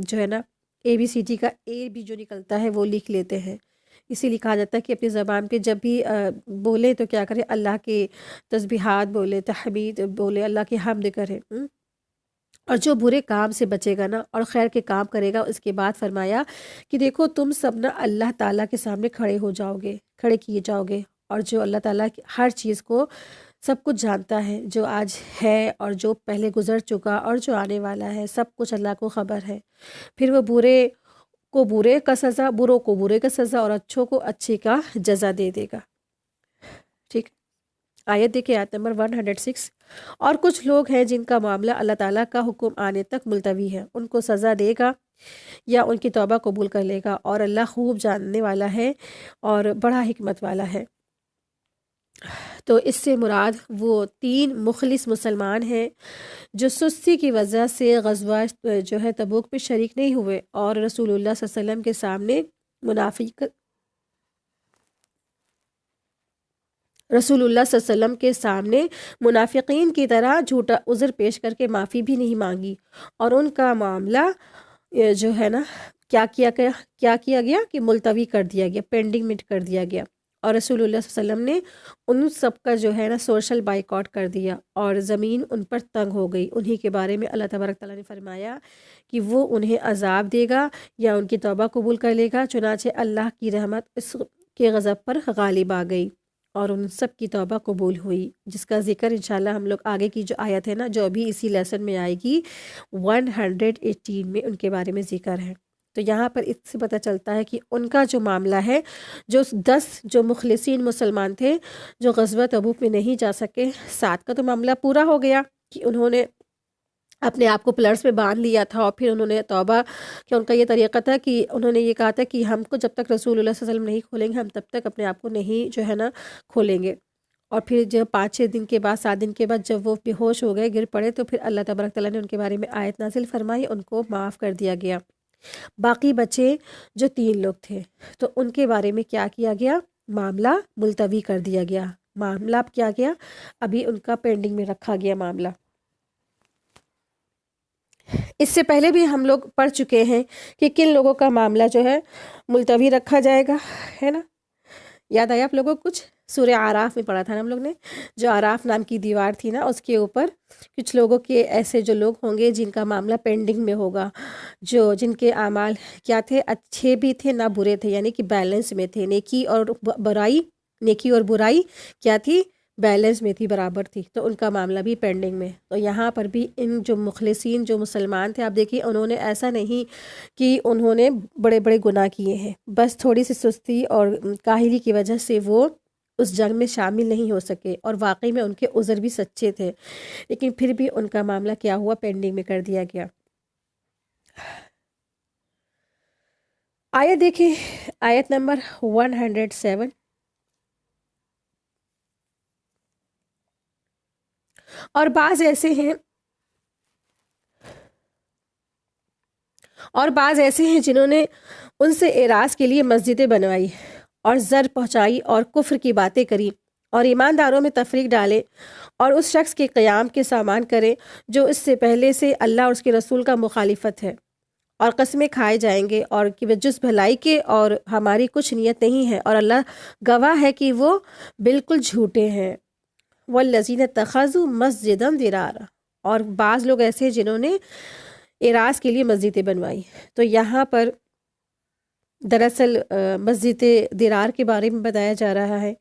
جو ہے نا ABCD کا A بھی جو نکلتا ہے وہ لکھ لیتے ہیں، اسی لیے کہا جاتا ہے کہ اپنی زبان پہ جب بھی بولے تو کیا کرے، اللہ کے تسبیحات بولے، تحمید بولے، اللہ کی حمد کرے، اور جو برے کام سے بچے گا نا اور خیر کے کام کرے گا، اس کے بعد فرمایا کہ دیکھو تم سب نا اللہ تعالیٰ کے سامنے کھڑے کیے جاؤ گے، اور جو اللہ تعالیٰ ہر چیز کو سب کچھ جانتا ہے، جو آج ہے اور جو پہلے گزر چکا اور جو آنے والا ہے، سب کچھ اللہ کو خبر ہے۔ پھر وہ برے کو برے کا سزا، بروں کو برے کا سزا، اور اچھوں کو اچھے کا جزا دے دے گا۔ ٹھیک، آیت دیکھیں، آیت نمبر 106۔ اور کچھ لوگ ہیں جن کا معاملہ اللہ تعالیٰ کا حکم آنے تک ملتوی ہے، ان کو سزا دے گا یا ان کی توبہ قبول کر لے گا، اور اللہ خوب جاننے والا ہے اور بڑا حکمت والا ہے۔ تو اس سے مراد وہ 3 مخلص مسلمان ہیں جو سستی کی وجہ سے غزوہ جو ہے تبوک پہ شریک نہیں ہوئے، اور رسول اللہ صلی اللہ علیہ وسلم کے سامنے منافقین کی طرح جھوٹا عذر پیش کر کے معافی بھی نہیں مانگی، اور ان کا معاملہ جو ہے نا کیا کیا گیا کہ ملتوی کر دیا گیا، پینڈنگ میں کر دیا گیا، اور رسول اللہ صلی اللہ علیہ وسلم نے ان سب کا جو ہے نا سوشل بائیکاٹ کر دیا، اور زمین ان پر تنگ ہو گئی۔ انہی کے بارے میں اللہ تبارک تعالیٰ نے فرمایا کہ وہ انہیں عذاب دے گا یا ان کی توبہ قبول کر لے گا، چنانچہ اللہ کی رحمت اس کے غضب پر غالب آ گئی، اور ان سب کی توبہ قبول ہوئی، جس کا ذکر انشاءاللہ ہم لوگ آگے کی جو آیت ہے نا جو ابھی اسی لیسن میں آئے گی 118 میں ان کے بارے میں ذکر ہے۔ تو یہاں پر اس سے پتہ چلتا ہے کہ ان کا جو معاملہ ہے، جو 10 جو مخلصین مسلمان تھے جو غزوہ تبوک میں نہیں جا سکے، 7 کا تو معاملہ پورا ہو گیا کہ انہوں نے اپنے آپ کو پلرس میں باندھ لیا تھا، اور پھر انہوں نے توبہ کہ ان کا یہ طریقہ تھا کہ انہوں نے یہ کہا تھا کہ ہم کو جب تک رسول اللہ صلی اللہ علیہ وسلم نہیں کھولیں گے، ہم تب تک اپنے آپ کو نہیں جو ہے نا کھولیں گے، اور پھر جب 5-6 دن کے بعد 7 دن کے بعد جب وہ بے ہوش ہو گئے، گر پڑے، تو پھر اللہ تبارک تعالیٰ نے ان کے بارے میں آیت نازل فرمائی، ان کو معاف کر دیا گیا۔ باقی بچے جو 3 لوگ تھے تو ان کے بارے میں کیا کیا گیا، معاملہ ملتوی کر دیا گیا، معاملہ اب کیا گیا، ابھی ان کا پینڈنگ میں رکھا گیا معاملہ۔ اس سے پہلے بھی ہم لوگ پڑھ چکے ہیں کہ کن لوگوں کا معاملہ جو ہے ملتوی رکھا جائے گا، ہے نا؟ یاد آیا آپ لوگوں کو کچھ؟ سورہ اعراف میں پڑھا تھا نا ہم لوگ نے، جو اعراف نام کی دیوار تھی نا، اس کے اوپر کچھ لوگوں کے ایسے جو لوگ ہوں گے جن کا معاملہ پینڈنگ میں ہوگا، جن کے اعمال کیا تھے، اچھے بھی تھے نہ برے تھے، یعنی کہ بیلنس میں تھے، نیکی اور برائی کیا تھی، بیلنس میں تھی، برابر تھی، تو ان کا معاملہ بھی پینڈنگ میں۔ تو یہاں پر بھی ان جو مخلصین جو مسلمان تھے، آپ دیکھیے انہوں نے ایسا نہیں کہ انہوں نے بڑے بڑے گناہ کیے ہیں، بس تھوڑی سی سستی اور کاہلی کی وجہ سے وہ اس جنگ میں شامل نہیں ہو سکے، اور واقعی میں ان کے عذر بھی سچے تھے، لیکن پھر بھی ان کا معاملہ کیا ہوا، پینڈنگ میں کر دیا گیا۔ آیت دیکھیں، آیت نمبر 107۔ اور بعض ایسے ہیں جنہوں نے ان سے اعراض کے لیے مسجدیں بنوائی اور زر پہنچائی اور کفر کی باتیں کری، اور ایمانداروں میں تفریق ڈالے، اور اس شخص کے قیام کے سامان کرے جو اس سے پہلے سے اللہ اور اس کے رسول کا مخالفت ہے، اور قسمیں کھائے جائیں گے اور کہ جس بھلائی کے اور ہماری کچھ نیت نہیں ہے، اور اللہ گواہ ہے کہ وہ بالکل جھوٹے ہیں۔ والذین اتخذوا مسجدا ضرارا، اور بعض لوگ ایسے جنہوں نے اعراض کے لیے مسجدیں بنوائی۔ تو یہاں پر دراصل مسجد درار کے بارے میں بتایا جا رہا ہے،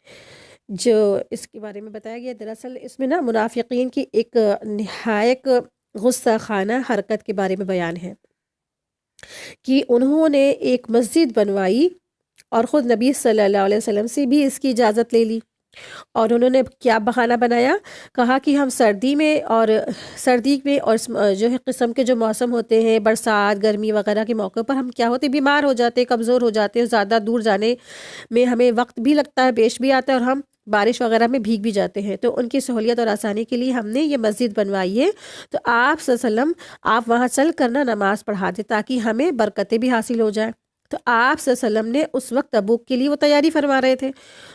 جو اس کے بارے میں بتایا گیا۔ دراصل اس میں نا منافقین کی ایک نہایت غصہ خانہ حرکت کے بارے میں بیان ہے کہ انہوں نے ایک مسجد بنوائی اور خود نبی صلی اللہ علیہ وسلم سے بھی اس کی اجازت لے لی، اور انہوں نے کیا بہانہ بنایا، کہا کہ ہم سردی میں اور جو ہے قسم کے جو موسم ہوتے ہیں، برسات گرمی وغیرہ کے موقع پر ہم کیا ہوتے بیمار ہو جاتے، کمزور ہو جاتے، زیادہ دور جانے میں ہمیں وقت بھی لگتا ہے، پیش بھی آتا ہے، اور ہم بارش وغیرہ میں بھیگ بھی جاتے ہیں۔ تو ان کی سہولیت اور آسانی کے لیے ہم نے یہ مسجد بنوائی ہے، تو آپ صلی اللہ علیہ وسلم آپ وہاں چل کر نا نماز پڑھا دیں تاکہ ہمیں برکتیں بھی حاصل ہو جائیں۔ تو آپ صلی اللہ علیہ وسلم نے اس وقت تبوک کے لیے وہ تیاری فرما رہے تھے،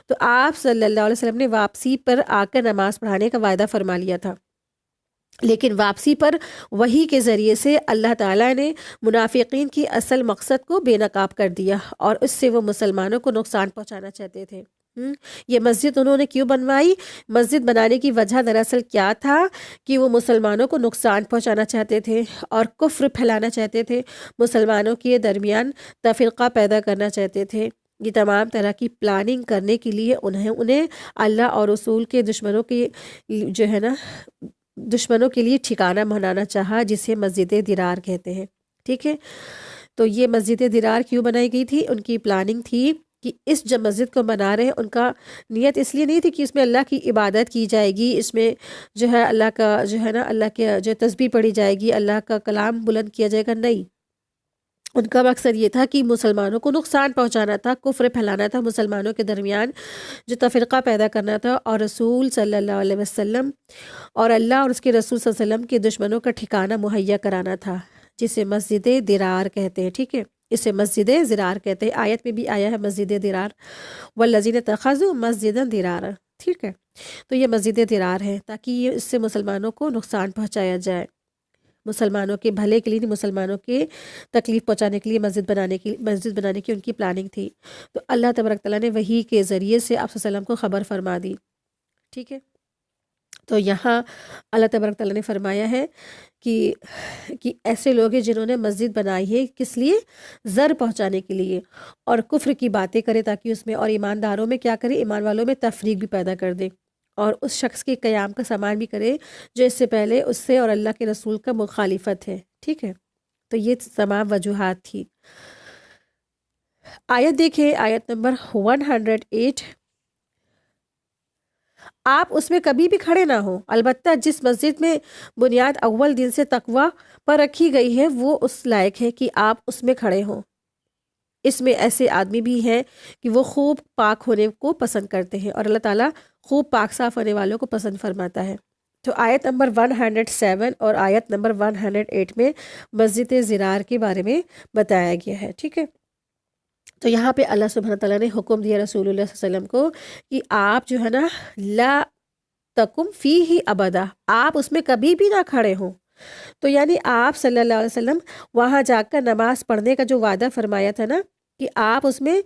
تو آپ صلی اللہ علیہ وسلم نے واپسی پر آ کر نماز پڑھانے کا وعدہ فرما لیا تھا، لیکن واپسی پر وحی کے ذریعے سے اللہ تعالیٰ نے منافقین کی اصل مقصد کو بے نقاب کر دیا، اور اس سے وہ مسلمانوں کو نقصان پہنچانا چاہتے تھے۔ یہ مسجد انہوں نے کیوں بنوائی؟ مسجد بنانے کی وجہ دراصل کیا تھا کہ وہ مسلمانوں کو نقصان پہنچانا چاہتے تھے اور کفر پھیلانا چاہتے تھے، مسلمانوں کے درمیان تفرقہ پیدا کرنا چاہتے تھے۔ یہ تمام طرح کی پلاننگ کرنے کے لیے انہیں اللہ اور رسول کے دشمنوں کے لیے ٹھکانہ بنانا چاہا، جسے مسجد درار کہتے ہیں۔ ٹھیک ہے، تو یہ مسجد درار کیوں بنائی گئی تھی؟ ان کی پلاننگ تھی کہ اس جب مسجد کو بنا رہے ہیں، ان کا نیت اس لیے نہیں تھی کہ اس میں اللہ کی عبادت کی جائے گی، اس میں جو ہے اللہ کا اللہ کے جو تسبیح پڑھی جائے گی، اللہ کا کلام بلند کیا جائے گا، نہیں۔ ان کا مقصد یہ تھا کہ مسلمانوں کو نقصان پہنچانا تھا، کفر پھیلانا تھا، مسلمانوں کے درمیان جو تفرقہ پیدا کرنا تھا، اور رسول صلی اللہ علیہ وسلم اور اللہ اور اس کے رسول صلی اللہ علیہ وسلم کے دشمنوں کا ٹھکانہ مہیا کرانا تھا، جسے مسجد درار کہتے ہیں۔ ٹھیک ہے، اسے مسجد زرار کہتے ہیں۔ آیت میں بھی آیا ہے مسجد درار، والذین اتخذوا مسجدا درارا۔ ٹھیک ہے، تو یہ مسجد درار ہے تاکہ اس سے مسلمانوں کو نقصان پہنچایا جائے، مسلمانوں کے بھلے کے لیے نہیں، مسلمانوں کے تکلیف پہنچانے کے لیے مسجد بنانے کی ان کی پلاننگ تھی۔ تو اللہ تبارک تعالیٰ نے وحی کے ذریعے سے آپ صلی اللہ علیہ وسلم کو خبر فرما دی۔ ٹھیک ہے، تو یہاں اللہ تبارک تعالیٰ نے فرمایا ہے کہ ایسے لوگ ہیں جنہوں نے مسجد بنائی ہے، کس لیے؟ زر پہنچانے کے لیے، اور کفر کی باتیں کرے تاکہ اس میں، اور ایمانداروں میں کیا کرے؟ ایمان والوں میں تفریق بھی پیدا کر دے، اور اس شخص کے قیام کا سامان بھی کرے جو اس سے پہلے اس سے اور اللہ کے رسول کا مخالفت ہے۔ ٹھیک ہے، تو یہ تمام وجوہات تھی۔ آیت دیکھیں، آیت نمبر 108، آپ اس میں کبھی بھی کھڑے نہ ہوں، البتہ جس مسجد میں بنیاد اول دن سے تقوی پر رکھی گئی ہے وہ اس لائق ہے کہ آپ اس میں کھڑے ہوں۔ اس میں ایسے آدمی بھی ہیں کہ وہ خوب پاک ہونے کو پسند کرتے ہیں، اور اللہ تعالیٰ خوب پاک صاف ہونے والوں کو پسند فرماتا ہے۔ تو آیت نمبر 107 اور آیت نمبر 108 میں مسجد زرار کے بارے میں بتایا گیا ہے۔ ٹھیک ہے، تو یہاں پہ اللہ سبحانہ تعالیٰ نے حکم دیا رسول اللہ صلی اللہ علیہ وسلم کو کہ آپ جو ہے نا لا تقم فیہ ابدا، آپ اس میں کبھی بھی نہ کھڑے ہوں۔ تو یعنی آپ صلی اللہ علیہ وسلم وہاں جا کر نماز پڑھنے کا جو وعدہ فرمایا تھا نا کہ آپ اس میں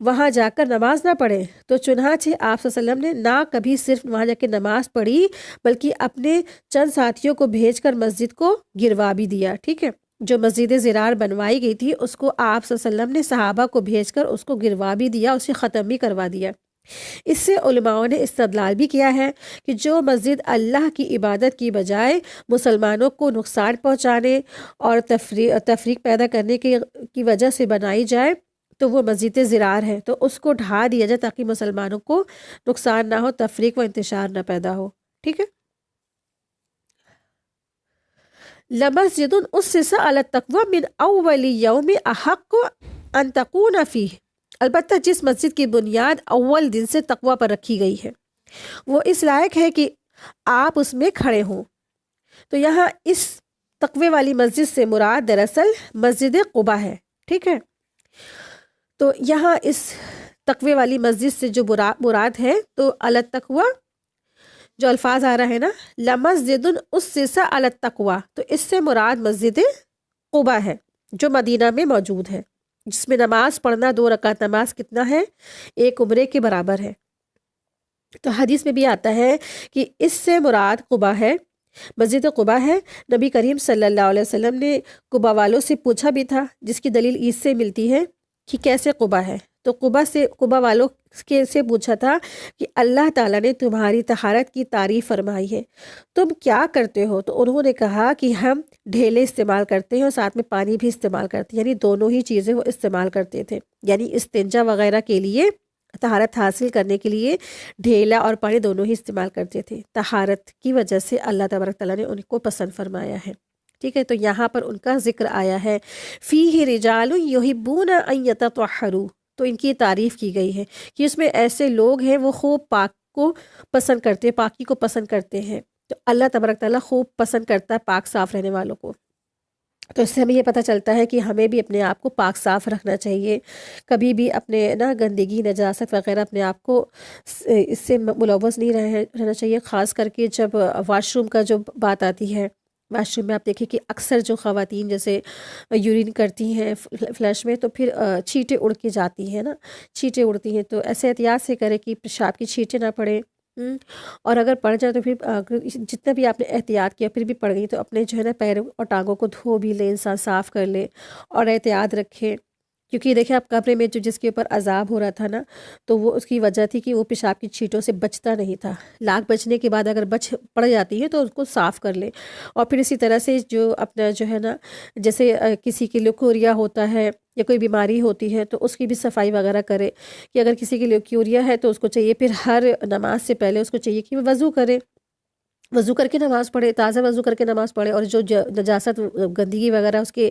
وہاں جا کر نماز نہ پڑھیں، تو چنانچہ آپ صلی اللہ علیہ وسلم نے نہ کبھی صرف وہاں جا کے نماز پڑھی، بلکہ اپنے چند ساتھیوں کو بھیج کر مسجد کو گروا بھی دیا۔ ٹھیک ہے، جو مسجد زرار بنوائی گئی تھی اس کو آپ صلی اللہ علیہ وسلم نے صحابہ کو بھیج کر اس کو گروا بھی دیا، اسے ختم بھی کروا دیا۔ اس سے علماء نے استدلال بھی کیا ہے کہ جو مسجد اللہ کی عبادت کی بجائے مسلمانوں کو نقصان پہنچانے اور تفریق پیدا کرنے کی وجہ سے بنائی جائے تو وہ مسجد زرار ہے، تو اس کو ڈھا دیا جائے تاکہ مسلمانوں کو نقصان نہ ہو، تفریق و انتشار نہ پیدا ہو۔ ٹھیک ہے، لمسجد اسس علی التقوی من اول یوم احق ان تکون فیہ، البتہ جس مسجد کی بنیاد اول دن سے تقوی پر رکھی گئی ہے وہ اس لائق ہے کہ آپ اس میں کھڑے ہوں۔ تو یہاں اس تقوی والی مسجد سے مراد دراصل مسجد قباء ہے۔ ٹھیک ہے، تو یہاں اس تقوی والی مسجد سے جو مراد ہے، تو علی التقوی جو الفاظ آ رہا ہے نا، لمسجد اسس علی التقوی، تو اس سے مراد مسجد قباء ہے جو مدینہ میں موجود ہے، جس میں نماز پڑھنا 2 رکعت نماز کتنا ہے؟ 1 عمرے کے برابر ہے۔ تو حدیث میں بھی آتا ہے کہ اس سے مراد قباء ہے، مسجد قباء ہے، نبی کریم صلی اللہ علیہ وسلم نے قباء والوں سے پوچھا بھی تھا، جس کی دلیل عیس سے ملتی ہے کہ کیسے قباء ہے۔ تو قباء والوں سے پوچھا تھا کہ اللہ تعالیٰ نے تمہاری طہارت کی تعریف فرمائی ہے، تم کیا کرتے ہو؟ تو انہوں نے کہا کہ ہم ڈھیلے استعمال کرتے ہیں اور ساتھ میں پانی بھی استعمال کرتے ہیں، یعنی دونوں ہی چیزیں وہ استعمال کرتے تھے، یعنی استنجا وغیرہ کے لیے، طہارت حاصل کرنے کے لیے ڈھیلا اور پانی دونوں ہی استعمال کرتے تھے۔ طہارت کی وجہ سے اللہ تبارک تعالیٰ نے ان کو پسند فرمایا ہے، ٹھیک ہے۔ تو یہاں پر ان کا ذکر آیا ہے، فیہ رجال یحبون ان یتطہروا، تو ان کی تعریف کی گئی ہے کہ اس میں ایسے لوگ ہیں وہ خوب پاک کو پسند کرتے ہیں، پاکی کو پسند کرتے ہیں۔ تو اللہ تبارک تعالیٰ خوب پسند کرتا ہے پاک صاف رہنے والوں کو۔ تو اس سے ہمیں یہ پتہ چلتا ہے کہ ہمیں بھی اپنے آپ کو پاک صاف رکھنا چاہیے، کبھی بھی اپنے گندگی نجاست وغیرہ اپنے آپ کو اس سے ملوث نہیں رہنا چاہیے، خاص کر کے جب واش روم کا جو بات آتی ہے۔ واش روم میں آپ دیکھیں کہ اکثر جو خواتین جیسے یورین کرتی ہیں فلش میں، تو پھر چھینٹیں اڑ کے جاتی ہیں نا، چھینٹیں اڑتی ہیں، تو ایسے احتیاط سے کریں کہ پیشاب کی چھینٹیں نہ پڑیں، اور اگر پڑ جائے تو پھر جتنا بھی آپ نے احتیاط کیا پھر بھی پڑ گئی تو اپنے جو ہے نا پیروں اور ٹانگوں کو دھو بھی لے، انسان صاف کر لے اور احتیاط رکھے، کیونکہ دیکھیں آپ کمرے میں جس کے اوپر عذاب ہو رہا تھا نا، تو وہ اس کی وجہ تھی کہ وہ پیشاب کی چھینٹوں سے بچتا نہیں تھا۔ لاگ بچنے کے بعد اگر پڑ جاتی ہے تو اس کو صاف کر لے، اور پھر اسی طرح سے جو اپنا جو ہے نا، جیسے کسی کے لیکوریا ہوتا ہے یا کوئی بیماری ہوتی ہے تو اس کی بھی صفائی وغیرہ کرے، کہ اگر کسی کے لیکوریا ہے تو اس کو چاہیے پھر ہر نماز سے پہلے اس کو چاہیے کہ وہ وضو کرے، وضو کر کے نماز پڑھے، تازہ وضو کر کے نماز پڑھے، اور جو نجاست گندگی وغیرہ اس کے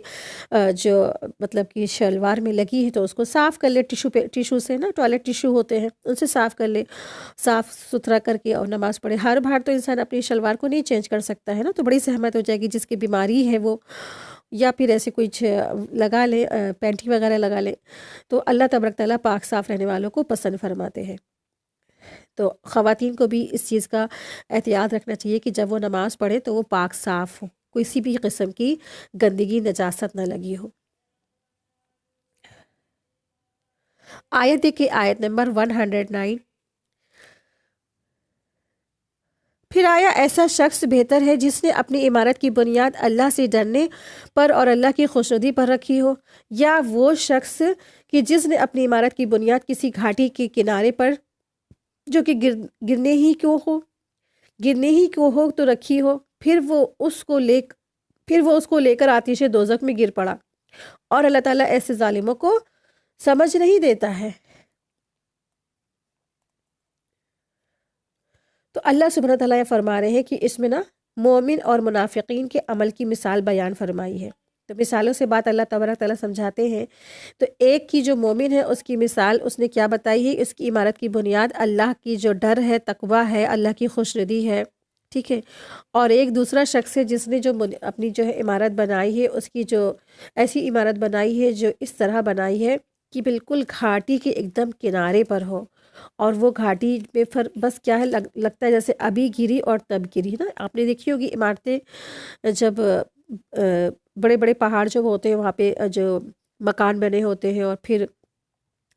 جو مطلب کہ شلوار میں لگی ہے تو اس کو صاف کر لے، ٹیشو سے نا، ٹوائلٹ ٹیشو ہوتے ہیں ان سے صاف کر لے، صاف ستھرا کر کے اور نماز پڑھے۔ ہر بار تو انسان اپنی شلوار کو نہیں چینج کر سکتا ہے نا، تو بڑی زحمت ہو جائے گی، جس کی بیماری ہے وہ، یا پھر ایسے کچھ لگا لے، پینٹی وغیرہ لگا لے۔ تو اللہ تبارک تعالیٰ پاک صاف رہنے والوں کو پسند فرماتے ہیں۔ تو خواتین کو بھی اس چیز کا احتیاط رکھنا چاہیے کہ جب وہ نماز پڑھے تو وہ پاک صاف ہو، کسی بھی قسم کی گندگی نجاست نہ لگی ہو۔ آیت دیکھیں، آیت نمبر 109، پھر آیا ایسا شخص بہتر ہے جس نے اپنی عمارت کی بنیاد اللہ سے ڈرنے پر اور اللہ کی خوشنودی پر رکھی ہو، یا وہ شخص کہ جس نے اپنی عمارت کی بنیاد کسی گھاٹی کے کنارے پر جو کہ گرنے ہی کیوں ہو تو رکھی ہو، پھر وہ اس کو لے کر آتش دوزخ میں گر پڑا، اور اللہ تعالیٰ ایسے ظالموں کو سمجھ نہیں دیتا ہے۔ تو اللہ سبحانہ تعالیٰ یہ فرما رہے ہیں کہ اس میں نا مومن اور منافقین کے عمل کی مثال بیان فرمائی ہے۔ تو مثالوں سے بات اللہ تبارک تعالیٰ سمجھاتے ہیں۔ تو ایک کی جو مومن ہے اس کی مثال اس نے کیا بتائی ہے، اس کی عمارت کی بنیاد اللہ کی جو ڈر ہے، تقوی ہے، اللہ کی خوشنودی ہے، ٹھیک ہے۔ اور ایک دوسرا شخص ہے جس نے جو اپنی جو ہے عمارت بنائی ہے، اس کی جو ایسی عمارت بنائی ہے جو اس طرح بنائی ہے کہ بالکل گھاٹی کے ایک دم کنارے پر ہو، اور وہ گھاٹی میں پھر بس کیا ہے، لگتا ہے جیسے ابھی گری اور تب گری نا۔ آپ نے دیکھی ہوگی عمارتیں جب بڑے بڑے پہاڑ جو ہوتے ہیں وہاں پہ جو مکان بنے ہوتے ہیں اور پھر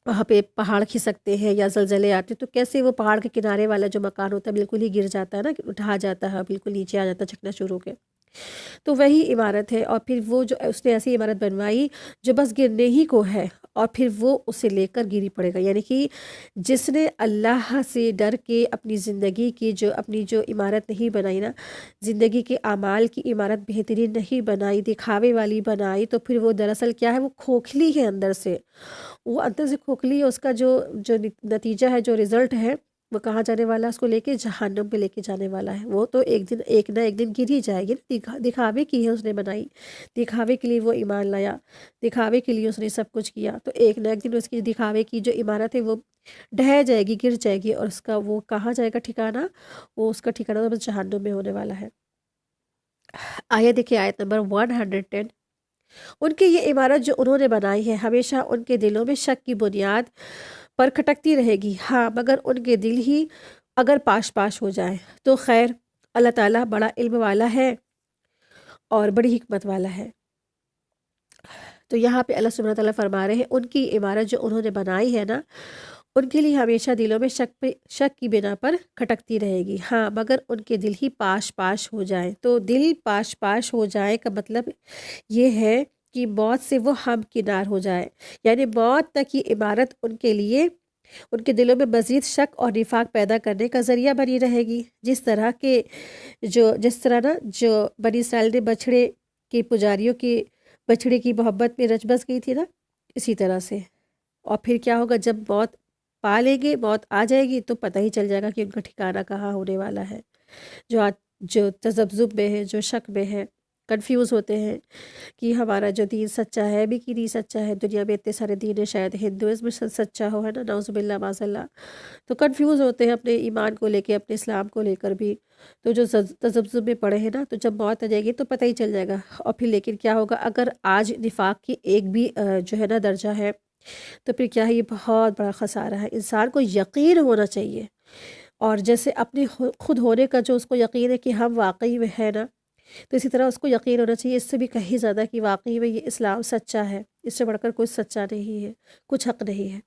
وہاں پہ پہاڑ کھسکتے ہیں یا زلزلے آتے ہیں، تو کیسے وہ پہاڑ کے کنارے والا جو مکان ہوتا ہے بالکل ہی گر جاتا ہے نا، اٹھا جاتا ہے، بالکل نیچے آ جاتا ہے چھکنا شروع ہو کے۔ تو وہی عمارت ہے، اور پھر وہ جو اس نے ایسی عمارت بنوائی جو بس گرنے ہی کو ہے، اور پھر وہ اسے لے کر گری پڑے گا۔ یعنی کہ جس نے اللہ سے ڈر کے اپنی زندگی کی اپنی جو عمارت نہیں بنائی نا، زندگی کے اعمال کی عمارت بہترین نہیں بنائی، دکھاوے والی بنائی، تو پھر وہ دراصل کیا ہے، وہ کھوکھلی ہے اندر سے، وہ اندر سے کھوکھلی ہے۔ اس کا جو نتیجہ ہے، جو رزلٹ ہے، وہ کہاں جانے والا ہے، اس کو لے کے جہنم پہ لے کے جانے والا ہے۔ وہ تو ایک نہ ایک دن گر ہی جائے گی، دکھاوے کی ہے اس نے بنائی، دکھاوے کے لیے وہ ایمان لایا، دکھاوے کے لیے اس نے سب کچھ کیا، تو ایک نہ ایک دن اس کی دکھاوے کی جو عمارت ہے وہ ڈھہ جائے گی، گر جائے گی، اور اس کا وہ کہاں جائے گا ٹھکانہ، وہ اس کا ٹھکانہ تو بس جہنم میں ہونے والا ہے۔ آیت دیکھیں، آیت نمبر 110، ان کی یہ عمارت جو انہوں نے بنائی ہے ہمیشہ ان کے دلوں میں شک کی بنیاد پر کھٹکتی رہے گی، ہاں مگر ان کے دل ہی اگر پاش ہو جائیں تو خیر، اللہ تعالیٰ بڑا علم والا ہے اور بڑی حکمت والا ہے۔ تو یہاں پہ اللہ سبحانہ تعالیٰ فرما رہے ہیں ان کی عمارت جو انہوں نے بنائی ہے نا، ان کے لیے ہمیشہ دلوں میں شک کی بنا پر کھٹکتی رہے گی۔ ہاں مگر ان کے دل ہی پاش پاش ہو جائیں۔ تو دل پاش پاش ہو جائے کا مطلب یہ ہے کہ موت سے وہ ہم کنار ہو جائے، یعنی موت تک کی عبارت ان کے لیے ان کے دلوں میں مزید شک اور نفاق پیدا کرنے کا ذریعہ بنی رہے گی۔ جس طرح نا جو بنی اسرائیل نے بچھڑے کے پجاریوں کی بچھڑے کی محبت میں رچ بس گئی تھی نا، اسی طرح سے۔ اور پھر کیا ہوگا، جب موت پا لیں گے، موت آ جائے گی تو پتہ ہی چل جائے گا کہ ان کا ٹھکانہ کہاں ہونے والا ہے۔ جو تذبذب میں ہے، جو شک میں ہے، کنفیوز ہوتے ہیں کہ ہمارا جو دین سچا ہے بھی کہ نہیں سچا ہے۔ دنیا میں اتنے سارے دین ہیں، شاید ہندوازم سچا ہو، ہے نا، نعوذ باللہ معاذ اللہ۔ تو کنفیوز ہوتے ہیں اپنے ایمان کو لے کے، اپنے اسلام کو لے کر بھی۔ تو جو تذبذب میں پڑے ہیں نا، تو جب موت آ جائے گی تو پتہ ہی چل جائے گا۔ اور پھر لیکن کیا ہوگا، اگر آج نفاق کی ایک بھی جو ہے نا درجہ ہے، تو پھر کیا ہے، یہ بہت بڑا خسارہ ہے۔ انسان کو یقین ہونا چاہیے، اور جیسے اپنے خود ہونے کا جو اس کو یقین ہے کہ ہم واقعی میں ہے نا، تو اسی طرح اس کو یقین ہونا چاہیے اس سے بھی کہیں زیادہ کہ واقعی میں یہ اسلام سچا ہے، اس سے بڑھ کر کوئی سچا نہیں ہے، کچھ حق نہیں ہے۔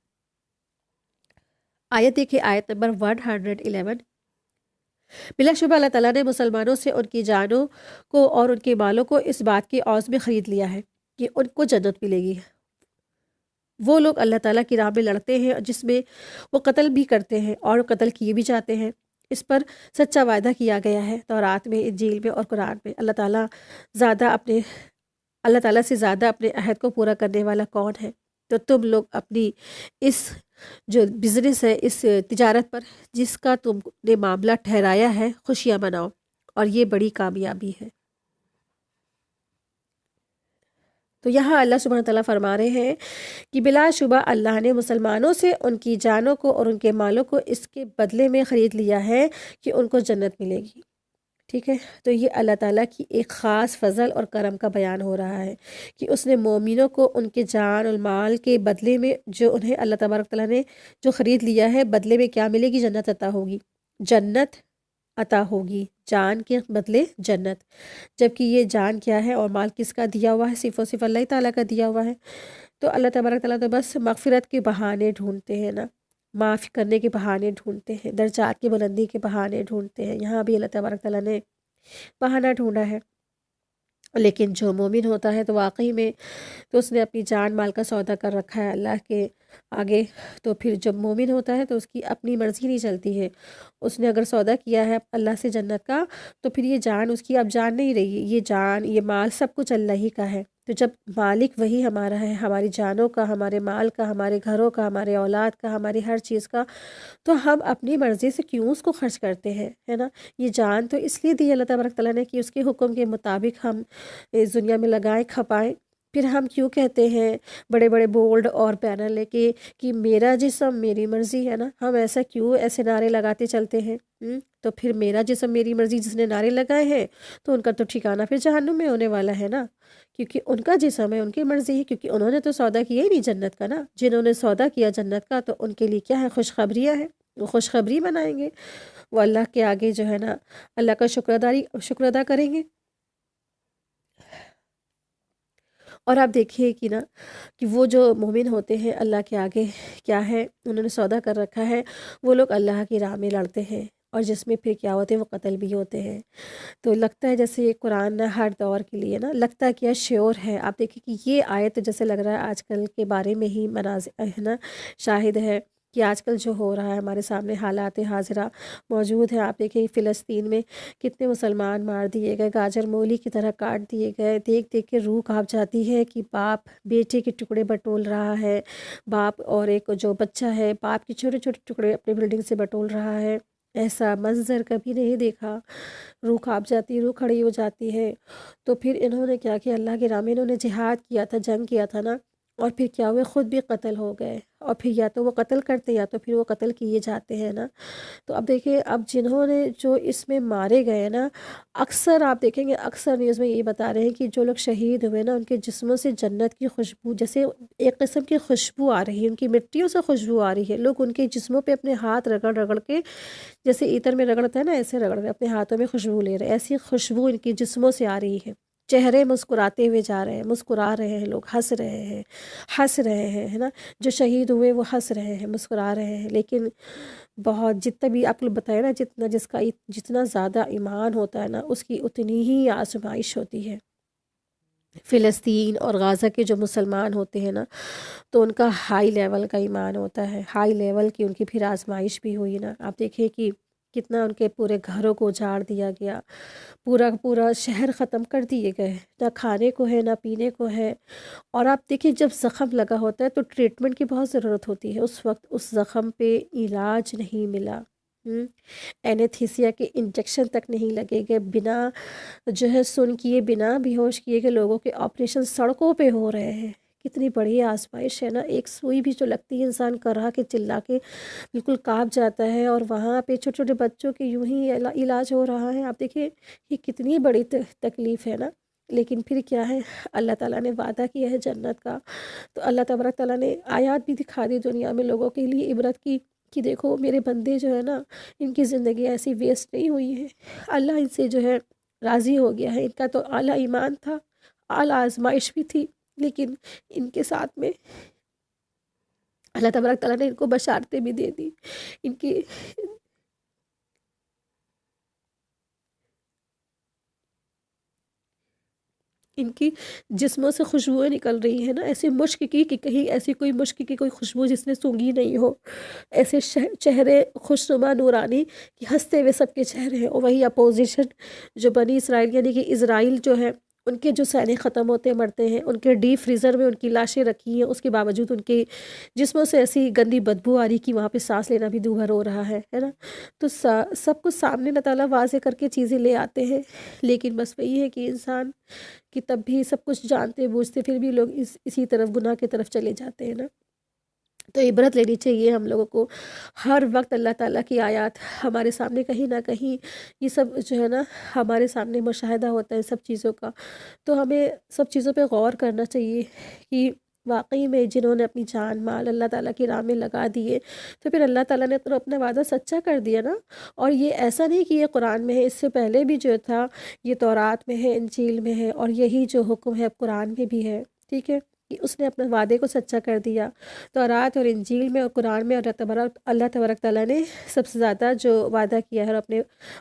آیت دیکھیں، آیت نمبر 111۔ بلا شبہ اللہ تعالیٰ نے مسلمانوں سے ان کی جانوں کو اور ان کے مالوں کو اس بات کے عوض میں خرید لیا ہے کہ ان کو جنت ملے گی۔ وہ لوگ اللہ تعالیٰ کی راہ میں لڑتے ہیں، جس میں وہ قتل بھی کرتے ہیں اور قتل کیے بھی جاتے ہیں، اس پر سچا وعدہ کیا گیا ہے تورات میں، انجیل میں اور قرآن میں۔ اللہ تعالیٰ سے زیادہ اپنے عہد کو پورا کرنے والا کون ہے؟ تو تم لوگ اپنی اس جو بزنس ہے، اس تجارت پر جس کا تم نے معاملہ ٹھہرایا ہے، خوشیاں مناؤ، اور یہ بڑی کامیابی ہے۔ تو یہاں اللہ سبحانہ تعالیٰ فرما رہے ہیں کہ بلا شبہ اللہ نے مسلمانوں سے ان کی جانوں کو اور ان کے مالوں کو اس کے بدلے میں خرید لیا ہے کہ ان کو جنت ملے گی۔ ٹھیک ہے، تو یہ اللہ تعالیٰ کی ایک خاص فضل اور کرم کا بیان ہو رہا ہے کہ اس نے مومنوں کو ان کے جان اور مال کے بدلے میں جو انہیں اللہ تبارک تعالیٰ نے جو خرید لیا ہے، بدلے میں کیا ملے گی؟ جنت عطا ہوگی۔ جنت عطا ہوگی، جان کے بدلے جنت۔ جبکہ یہ جان کیا ہے اور مال کس کا دیا ہوا ہے؟ صرف اور صرف اللہ تعالیٰ کا دیا ہوا ہے۔ تو اللہ تبارک تعالیٰ تو بس مغفرت کے بہانے ڈھونڈتے ہیں نا، معاف کرنے کے بہانے ڈھونڈتے ہیں، درجات کی بلندی کے بہانے ڈھونڈتے ہیں۔ یہاں بھی اللہ تبارک تعالیٰ نے بہانہ ڈھونڈا ہے۔ لیکن جو مومن ہوتا ہے تو واقعی میں تو اس نے اپنی جان مال کا سودا کر رکھا ہے اللہ کے آگے۔ تو پھر جب مومن ہوتا ہے تو اس کی اپنی مرضی نہیں چلتی ہے۔ اس نے اگر سودا کیا ہے اللہ سے جنت کا، تو پھر یہ جان اس کی اب جان نہیں رہی، یہ جان، یہ مال سب کچھ اللہ ہی کا ہے۔ تو جب مالک وہی ہمارا ہے، ہماری جانوں کا، ہمارے مال کا، ہمارے گھروں کا، ہمارے اولاد کا، ہماری ہر چیز کا، تو ہم اپنی مرضی سے کیوں اس کو خرچ کرتے ہیں، ہے نا؟ یہ جان تو اس لیے دی اللہ تبارک تعالیٰ نے کہ اس کے حکم کے مطابق ہم اس دنیا میں لگائیں، کھپائیں۔ پھر ہم کیوں کہتے ہیں بڑے بڑے بولڈ اور بینر لے کے کہ میرا جسم میری مرضی، ہے نا؟ ہم ایسے نعرے لگاتے چلتے ہیں۔ تو پھر میرا جسم میری مرضی جس نے نعرے لگائے ہیں تو ان کا تو ٹھکانہ پھر جہنم میں ہونے والا ہے نا، کیونکہ ان کا جسم ہے، ان کی مرضی ہے، کیونکہ انہوں نے تو سودا کیا ہی نہیں جنت کا نا۔ جنہوں نے سودا کیا جنت کا تو ان کے لیے کیا ہے؟ خوشخبریاں ہیں، وہ خوشخبری منائیں گے، وہ اللہ کے آگے جو ہے نا اللہ کا شکر ادا کریں گے۔ اور آپ دیکھیے کہ نا کہ وہ جو مومن ہوتے ہیں اللہ کے آگے کیا ہے، انہوں نے سودا کر رکھا ہے، وہ لوگ اللہ کی راہ میں لڑتے ہیں، اور جس میں پھر کیا ہوتے ہیں، وہ قتل بھی ہوتے ہیں۔ تو لگتا ہے جیسے یہ قرآن نا ہر دور کے لیے نا لگتا ہے کیا شیور ہے۔ آپ دیکھیں کہ یہ آیت جیسے لگ رہا ہے آج کل کے بارے میں ہی مناظر ہے نا، شاہد ہے کہ آج کل جو ہو رہا ہے ہمارے سامنے حالات حاضرہ موجود ہیں۔ آپ دیکھیں فلسطین میں کتنے مسلمان مار دیے گئے، گاجر مولی کی طرح کاٹ دیے گئے، دیکھ دیکھ کے روح کانپ جاتی ہے کہ باپ بیٹے کے ٹکڑے بٹول رہا ہے، باپ اور ایک جو بچہ ہے باپ کے چھوٹے چھوٹے ٹکڑے اپنے بلڈنگ سے بٹول رہا ہے۔ ایسا منظر کبھی نہیں دیکھا، روح کانپ جاتی، روح کھڑی ہو جاتی ہے۔ تو پھر انہوں نے کیا کہ اللہ کے راہ میں انہوں نے جہاد کیا تھا، جنگ کیا تھا نا، اور پھر کیا ہوئے، خود بھی قتل ہو گئے، اور پھر یا تو وہ قتل کرتے یا تو پھر وہ قتل کیے جاتے ہیں نا۔ تو اب دیکھیں، اب جنہوں نے جو اس میں مارے گئے نا، اکثر آپ دیکھیں گے اکثر نیوز میں یہ بتا رہے ہیں کہ جو لوگ شہید ہوئے نا ان کے جسموں سے جنت کی خوشبو، جیسے ایک قسم کی خوشبو آ رہی ہے، ان کی مٹیوں سے خوشبو آ رہی ہے۔ لوگ ان کے جسموں پہ اپنے ہاتھ رگڑ رگڑ کے، جیسے عطر میں رگڑتا ہے نا، ایسے رگڑ رہے اپنے ہاتھوں میں خوشبو لے رہے، ایسی خوشبو ان کے جسموں سے آ رہی ہے۔ چہرے مسکراتے ہوئے جا رہے ہیں، مسکرا رہے ہیں، لوگ ہنس رہے ہیں، ہے نا. جو شہید ہوئے وہ ہنس رہے ہیں، مسکرا رہے ہیں. لیکن بہت جتنا بھی آپ لوگ بتائے نا، جتنا زیادہ ایمان ہوتا ہے نا، اس کی اتنی ہی آزمائش ہوتی ہے. فلسطین اور غزہ کے جو مسلمان ہوتے ہیں نا، تو ان کا ہائی لیول کا ایمان ہوتا ہے، ہائی لیول کی ان کی پھر آزمائش بھی ہوئی نا. آپ دیکھیں کہ کتنا ان کے پورے گھروں کو اجاڑ دیا گیا، پورا شہر ختم کر دیے گئے، نہ کھانے کو ہے نہ پینے کو ہے. اور آپ دیکھیں جب زخم لگا ہوتا ہے تو ٹریٹمنٹ کی بہت ضرورت ہوتی ہے. اس وقت اس زخم پہ علاج نہیں ملا، اینیتھیسیا کے انجیکشن تک نہیں لگے گئے، بنا جو ہے سن کیے، بنا بیہوش کیے کہ لوگوں کے آپریشن سڑکوں پہ ہو رہے ہیں. کتنی بڑی آزمائش ہے نا. ایک سوئی بھی جو لگتی ہے انسان کرا کے چلا کے بالکل کانپ جاتا ہے، اور وہاں پہ چھوٹے چھوٹے بچوں کے یوں ہی علاج ہو رہا ہے. آپ دیکھیں یہ کتنی بڑی تکلیف ہے نا. لیکن پھر کیا ہے، اللہ تعالیٰ نے وعدہ کیا ہے جنت کا، تو اللہ تبارک تعالیٰ نے آیات بھی دکھا دی دنیا میں لوگوں کے لیے عبرت کی، کہ دیکھو میرے بندے جو ہے نا، ان کی زندگی ایسی ویسٹ نہیں ہوئی ہے. اللہ ان سے جو ہے راضی ہو گیا ہے. ان کا تو اعلیٰ ایمان تھا، اعلیٰ آزمائش بھی تھی، لیکن ان کے ساتھ میں اللہ تبارک تعالیٰ نے ان کو بشارتیں بھی دے دی. ان کی ان کی جسموں سے خوشبوئیں نکل رہی ہیں نا، ایسی مشک کی کہ کہیں ایسی کوئی مشک کی کوئی خوشبو جس نے سونگھی نہیں ہو. ایسے چہرے خوشنما نورانی کہ ہنستے ہوئے سب کے چہرے ہیں. اور وہی اپوزیشن جو بنی اسرائیل یعنی کہ اسرائیل جو ہے، ان کے جو سینک ختم ہوتے مرتے ہیں، ان کے ڈیپ فریزر میں ان کی لاشیں رکھی ہیں، اس کے باوجود ان کے جسموں سے ایسی گندی بدبو آ رہی کہ وہاں پہ سانس لینا بھی دوبھر ہو رہا ہے نا. تو سب کچھ سامنے اللہ تعالیٰ واضح کر کے چیزیں لے آتے ہیں. لیکن بس وہی ہے کہ انسان کہ تب بھی سب کچھ جانتے بوجھتے پھر بھی لوگ اسی طرف گناہ کی طرف چلے جاتے ہیں نا. تو عبرت لینی چاہیے ہم لوگوں کو. ہر وقت اللہ تعالیٰ کی آیات ہمارے سامنے کہیں نہ کہیں یہ سب جو ہے نا ہمارے سامنے مشاہدہ ہوتا ہے سب چیزوں کا. تو ہمیں سب چیزوں پہ غور کرنا چاہیے کہ واقعی میں جنہوں نے اپنی جان مال اللہ تعالیٰ کی راہ میں لگا دیے، تو پھر اللہ تعالیٰ نے تو اپنا وعدہ سچا کر دیا نا. اور یہ ایسا نہیں کہ یہ قرآن میں ہے، اس سے پہلے بھی جو تھا یہ تورات میں ہے، انجیل میں ہے، اور یہی جو حکم ہے اب قرآن میں بھی ہے. ٹھیک ہے کہ اس نے اپنے وعدے کو سچا کر دیا. تورات اور انجیل میں اور قرآن میں اور اللہ تبارک تعالیٰ نے سب سے زیادہ جو وعدہ کیا ہے، اور اپنے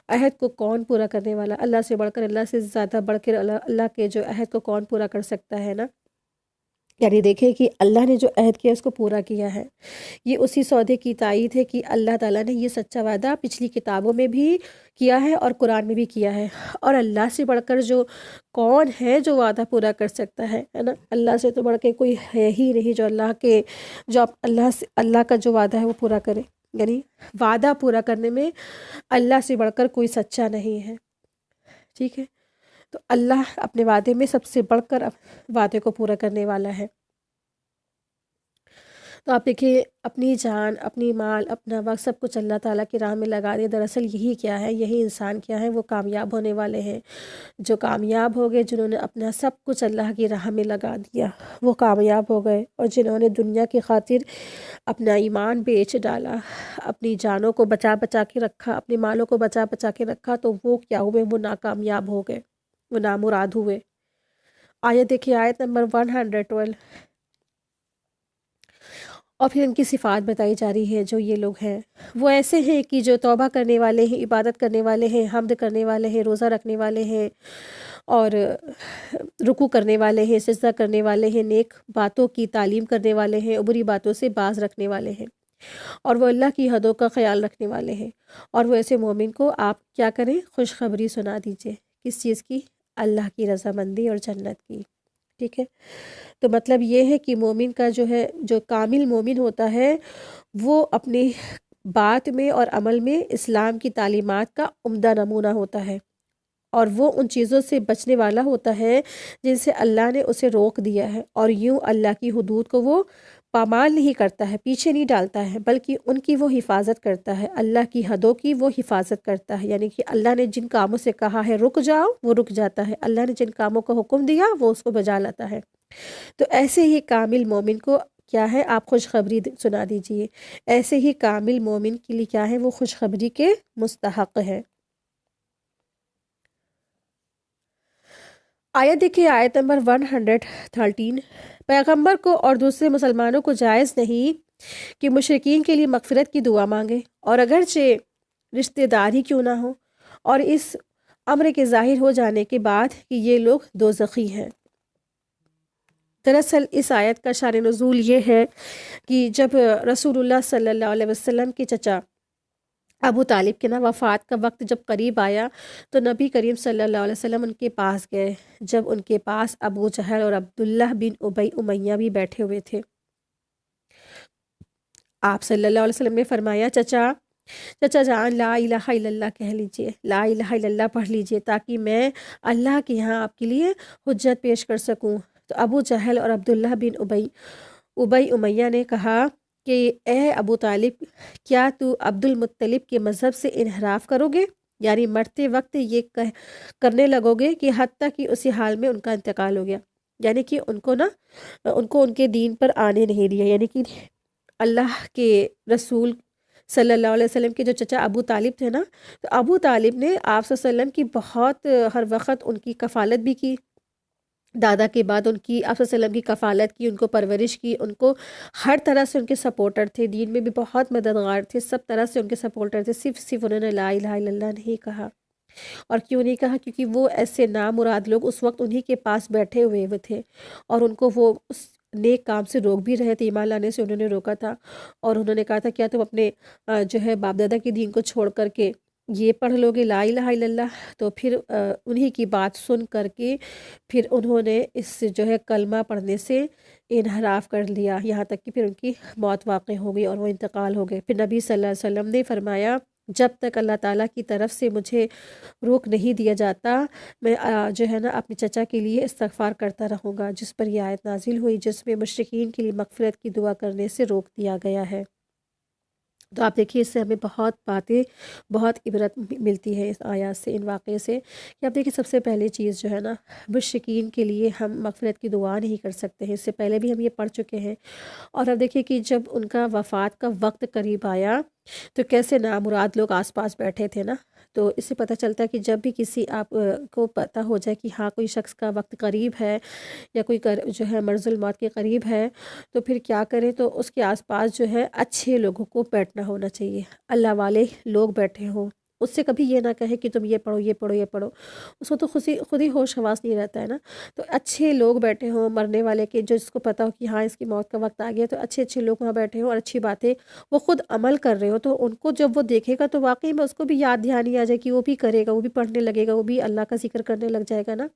عہد کو کون پورا کرنے والا، اللہ سے بڑھ کر، اللہ سے زیادہ بڑھ کر اللہ کے جو عہد کو کون پورا کر سکتا ہے نا. یعنی دیکھیں کہ اللہ نے جو عہد کیا اس کو پورا کیا ہے. یہ اسی سودے کی تائید ہے کہ اللہ تعالیٰ نے یہ سچا وعدہ پچھلی کتابوں میں بھی کیا ہے اور قرآن میں بھی کیا ہے. اور اللہ سے بڑھ کر جو کون ہے جو وعدہ پورا کر سکتا ہے نا. اللہ سے تو بڑھ کے کوئی ہے ہی نہیں جو اللہ کا جو وعدہ ہے وہ پورا کرے. یعنی وعدہ پورا کرنے میں اللہ سے بڑھ کر کوئی سچا نہیں ہے. ٹھیک ہے، تو اللہ اپنے وعدے میں سب سے بڑھ کر وعدے کو پورا کرنے والا ہے. تو آپ دیکھیں اپنی جان، اپنی مال، اپنا وقت سب کچھ اللہ تعالیٰ کی راہ میں لگا دیں. دراصل یہی کیا ہے، یہی انسان کیا ہے، وہ کامیاب ہونے والے ہیں. جو کامیاب ہو گئے، جنہوں نے اپنا سب کچھ اللہ کی راہ میں لگا دیا، وہ کامیاب ہو گئے. اور جنہوں نے دنیا کی خاطر اپنا ایمان بیچ ڈالا، اپنی جانوں کو بچا بچا کے رکھا، اپنے مالوں کو بچا بچا کے رکھا، تو وہ کیا ہوئے، وہ ناکامیاب ہو گئے، وہ نامراد ہوئے. آیت دیکھیے، آیت نمبر 112. اور پھر ان کی صفات بتائی جا رہی ہے. جو یہ لوگ ہیں وہ ایسے ہیں کہ جو توبہ کرنے والے ہیں، عبادت کرنے والے ہیں، حمد کرنے والے ہیں، روزہ رکھنے والے ہیں، اور رکوع کرنے والے ہیں، سجدہ کرنے والے ہیں، نیک باتوں کی تعلیم کرنے والے ہیں، بری باتوں سے باز رکھنے والے ہیں، اور وہ اللہ کی حدوں کا خیال رکھنے والے ہیں. اور وہ ایسے مومن کو آپ کیا کریں، خوشخبری سنا دیجئے. کس چیز کی؟ اللہ کی رضامندی اور جنت کی. ٹھیک ہے، تو مطلب یہ ہے کہ مومن کا جو ہے، جو کامل مومن ہوتا ہے، وہ اپنی بات میں اور عمل میں اسلام کی تعلیمات کا عمدہ نمونہ ہوتا ہے. اور وہ ان چیزوں سے بچنے والا ہوتا ہے جن سے اللہ نے اسے روک دیا ہے. اور یوں اللہ کی حدود کو وہ پامال نہیں کرتا ہے، پیچھے نہیں ڈالتا ہے، بلکہ ان کی وہ حفاظت کرتا ہے. اللہ کی حدوں کی وہ حفاظت کرتا ہے. یعنی کہ اللہ نے جن کاموں سے کہا ہے رک جاؤ، وہ رک جاتا ہے. اللہ نے جن کاموں کا حکم دیا وہ اس کو بجا لاتا ہے. تو ایسے ہی کامل مومن کو کیا ہے، آپ خوشخبری سنا دیجئے. ایسے ہی کامل مومن کے لیے کیا ہے، وہ خوشخبری کے مستحق ہے. آیت دیکھیے، آیت نمبر 113۔ پیغمبر کو اور دوسرے مسلمانوں کو جائز نہیں کہ مشرکین کے لیے مغفرت کی دعا مانگے، اور اگرچہ رشتہ دار ہی کیوں نہ ہو، اور اس امر کے ظاہر ہو جانے کے بعد کہ یہ لوگ دوزخی ہیں۔ دراصل اس آیت کا شان نزول یہ ہے کہ جب رسول اللہ صلی اللہ علیہ وسلم کے چچا ابو طالب کے وفات کا وقت جب قریب آیا تو نبی کریم صلی اللہ علیہ وسلم ان کے پاس گئے، جب ان کے پاس ابو جہل اور عبداللہ بن ابی امیہ بھی بیٹھے ہوئے تھے۔ آپ صلی اللہ علیہ وسلم نے فرمایا، چچا جان، لا الہ الا اللہ کہہ لیجئے، لا الہ الا اللہ پڑھ لیجئے، تاکہ میں اللہ کے یہاں آپ کے لیے حجت پیش کر سکوں۔ تو ابو جہل اور عبداللہ بن ابی امیہ نے کہا کہ اے ابو طالب، کیا تو عبد المطلب کے مذہب سے انحراف کرو گے؟ یعنی مرتے وقت یہ کرنے لگو گے کہ حتیٰ کہ اسی حال میں ان کا انتقال ہو گیا، یعنی کہ ان کو ان کے دین پر آنے نہیں دیا، یعنی کہ اللہ کے رسول صلی اللہ علیہ وسلم کے جو چچا ابو طالب تھے نا، تو ابو طالب نے آپ صلی اللہ علیہ وسلم کی بہت ہر وقت ان کی کفالت بھی کی، دادا کے بعد ان کی آپ صلی اللہ علیہ وسلم کی کفالت کی، ان کو پرورش کی، ان کو ہر طرح سے ان کے سپورٹر تھے، دین میں بھی بہت مددگار تھے، سب طرح سے ان کے سپورٹر تھے، صرف انہوں نے لا الہ الا اللہ نہیں کہا۔ اور کیوں نہیں کہا؟ کیونکہ وہ ایسے نامراد لوگ اس وقت انہی کے پاس بیٹھے ہوئے تھے، اور ان کو وہ اس نیک کام سے روک بھی رہے تھے، ایمان لانے سے انہوں نے روکا تھا، اور انہوں نے کہا تھا کیا تم اپنے جو ہے باپ دادا کے دین کو چھوڑ کر کے یہ پڑھ لو گے لا الہ الا اللہ؟ تو پھر انہی کی بات سن کر کے پھر انہوں نے اس جو ہے کلمہ پڑھنے سے انحراف کر لیا، یہاں تک کہ پھر ان کی موت واقع ہو گئی اور وہ انتقال ہو گئے۔ پھر نبی صلی اللہ علیہ وسلم نے فرمایا، جب تک اللہ تعالیٰ کی طرف سے مجھے روک نہیں دیا جاتا، میں جو ہے نا اپنے چچا کے لیے استغفار کرتا رہوں گا، جس پر یہ آیت نازل ہوئی جس میں مشرکین کے لیے مغفرت کی دعا کرنے سے روک دیا گیا ہے۔ تو آپ دیکھیے، اس سے ہمیں بہت باتیں، بہت عبرت ملتی ہے اس آیات سے، ان واقعے سے، کہ آپ دیکھیے سب سے پہلی چیز جو ہے نا، مشرکین کے لیے ہم مغفرت کی دعا نہیں کر سکتے ہیں، اس سے پہلے بھی ہم یہ پڑھ چکے ہیں۔ اور اب دیکھیے کہ جب ان کا وفات کا وقت قریب آیا تو کیسے نامراد لوگ آس پاس بیٹھے تھے نا، تو اس سے پتہ چلتا ہے کہ جب بھی کسی آپ کو پتہ ہو جائے کہ ہاں کوئی شخص کا وقت قریب ہے یا کوئی جو ہے مرض الموت کے قریب ہے، تو پھر کیا کریں؟ تو اس کے آس پاس جو ہے اچھے لوگوں کو بیٹھنا ہونا چاہیے، اللہ والے لوگ بیٹھے ہوں، اس سے کبھی یہ نہ کہے کہ تم یہ پڑھو یہ پڑھو یہ پڑھو، اس کو تو خود ہی ہوش حواس نہیں رہتا ہے نا۔ تو اچھے لوگ بیٹھے ہوں مرنے والے کے، جو اس کو پتہ ہو کہ ہاں اس کی موت کا وقت آ گیا، تو اچھے لوگ وہاں بیٹھے ہوں اور اچھی باتیں وہ خود عمل کر رہے ہو، تو ان کو جب وہ دیکھے گا تو واقعی میں اس کو بھی یاد دھیان ہی آ جائے کہ وہ بھی کرے گا، وہ بھی پڑھنے لگے گا، وہ بھی اللہ کا ذکر کرنے لگ جائے گا نا۔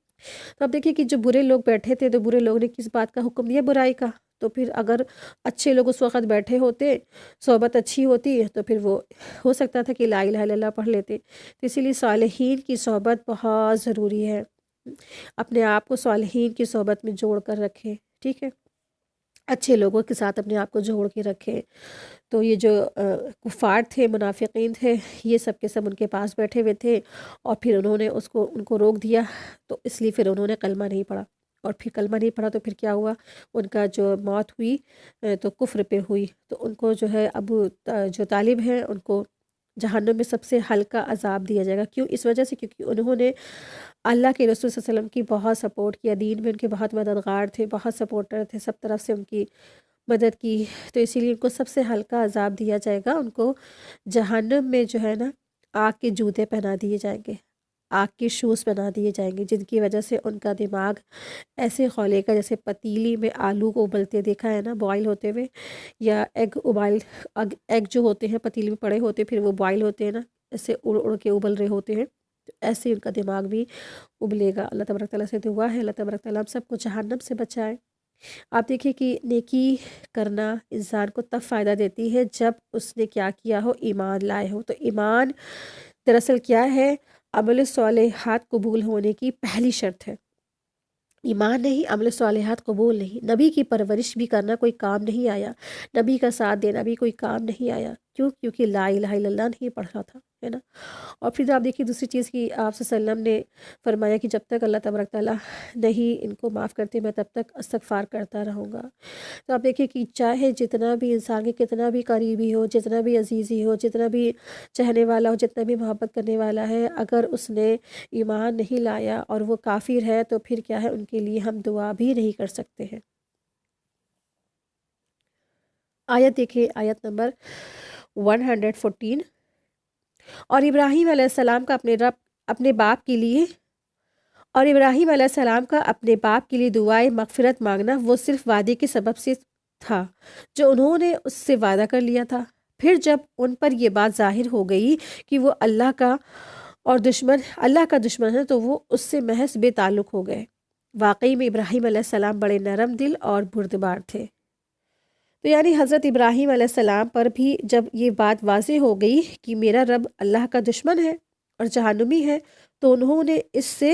تو اب دیکھیے کہ جو برے لوگ بیٹھے تھے، تو برے لوگ نے کس بات کا حکم دیا؟ برائی کا۔ تو پھر اگر اچھے لوگ اس وقت بیٹھے ہوتے، صحبت اچھی ہوتی، تو پھر وہ ہو سکتا تھا کہ لا الہ الا اللہ پڑھ لیتے۔ تو اسی لیے صالحین کی صحبت بہت ضروری ہے، اپنے آپ کو صالحین کی صحبت میں جوڑ کر رکھیں، ٹھیک ہے، اچھے لوگوں کے ساتھ اپنے آپ کو جوڑ کے رکھیں۔ تو یہ جو کفار تھے، منافقین تھے، یہ سب کے سب ان کے پاس بیٹھے ہوئے تھے، اور پھر انہوں نے ان کو روک دیا، تو اس لیے پھر انہوں نے کلمہ نہیں پڑھا، اور پھر کلمہ نہیں پڑھا تو پھر کیا ہوا؟ ان کا جو موت ہوئی تو کفر پہ ہوئی، تو ان کو جو ہے ابو جو طالب ہیں ان کو جہنم میں سب سے ہلکا عذاب دیا جائے گا۔ کیوں؟ اس وجہ سے کیونکہ انہوں نے اللہ کے رسول صلی اللہ علیہ وسلم کی بہت سپورٹ کیا، دین میں ان کے بہت مددگار تھے، بہت سپورٹر تھے، سب طرف سے ان کی مدد کی، تو اسی لیے ان کو سب سے ہلکا عذاب دیا جائے گا۔ ان کو جہنم میں جو ہے نا آگ کے جوتے پہنا دیے جائیں گے، آگ کے شوز پہنا دیے جائیں گے، جن کی وجہ سے ان کا دماغ ایسے کھولے گا جیسے پتیلی میں آلو کو ابلتے دیکھا ہے نا، بوائل ہوتے ہوئے، یا ایگ جو ہوتے ہیں پتیلی میں پڑے ہوتے پھر وہ بوائل ہوتے ہیں نا، ایسے اڑ اڑ کے ابل رہے ہوتے ہیں، تو ایسے ان کا دماغ بھی ابلے گا۔ اللہ تبارک تعالیٰ سے دعا ہے اللہ تبارک تعالیٰ ہم سب کو جہنم سے بچائے۔ آپ دیکھیں کہ نیکی کرنا انسان کو تب فائدہ دیتی ہے جب اس نے کیا کیا ہو؟ ایمان لائے ہو۔ تو ایمان دراصل کیا ہے؟ عمل صالحات قبول ہونے کی پہلی شرط ہے۔ ایمان نہیں، عمل صالحات قبول نہیں۔ نبی کی پرورش بھی کرنا کوئی کام نہیں آیا، نبی کا ساتھ دینا بھی کوئی کام نہیں آیا، کیونکہ لا الہ الا اللہ نہیں پڑھ رہا تھا، ہے نا۔ اور پھر آپ دیکھیے دوسری چیز کی آپ صلی اللہ علیہ وسلم نے فرمایا کہ جب تک اللہ تبارک تعالیٰ نہیں ان کو معاف کرتے میں تب تک استغفار کرتا رہوں گا۔ تو آپ دیکھیے کہ چاہے جتنا بھی انسان کے کتنا بھی قریبی ہو، جتنا بھی عزیزی ہو، جتنا بھی چاہنے والا ہو، جتنا بھی محبت کرنے والا ہے، اگر اس نے ایمان نہیں لایا اور وہ کافر ہے تو پھر کیا ہے، ان کے لیے ہم دعا بھی نہیں کر سکتے ہیں۔ آیت دیکھیں، آیت نمبر 114۔ اور ابراہیم علیہ السلام کا اپنے باپ کے لیے اور ابراہیم علیہ السلام کا اپنے باپ کے لیے دعائے مغفرت مانگنا وہ صرف وعدے کے سبب سے تھا جو انہوں نے اس سے وعدہ کر لیا تھا۔ پھر جب ان پر یہ بات ظاہر ہو گئی کہ وہ اللہ کا دشمن ہے تو وہ اس سے محض بے تعلق ہو گئے۔ واقعی میں ابراہیم علیہ السلام بڑے نرم دل اور بردبار تھے۔ تو یعنی حضرت ابراہیم علیہ السلام پر بھی جب یہ بات واضح ہو گئی کہ میرا رب اللہ کا دشمن ہے اور جہنمی ہے تو انہوں نے اس سے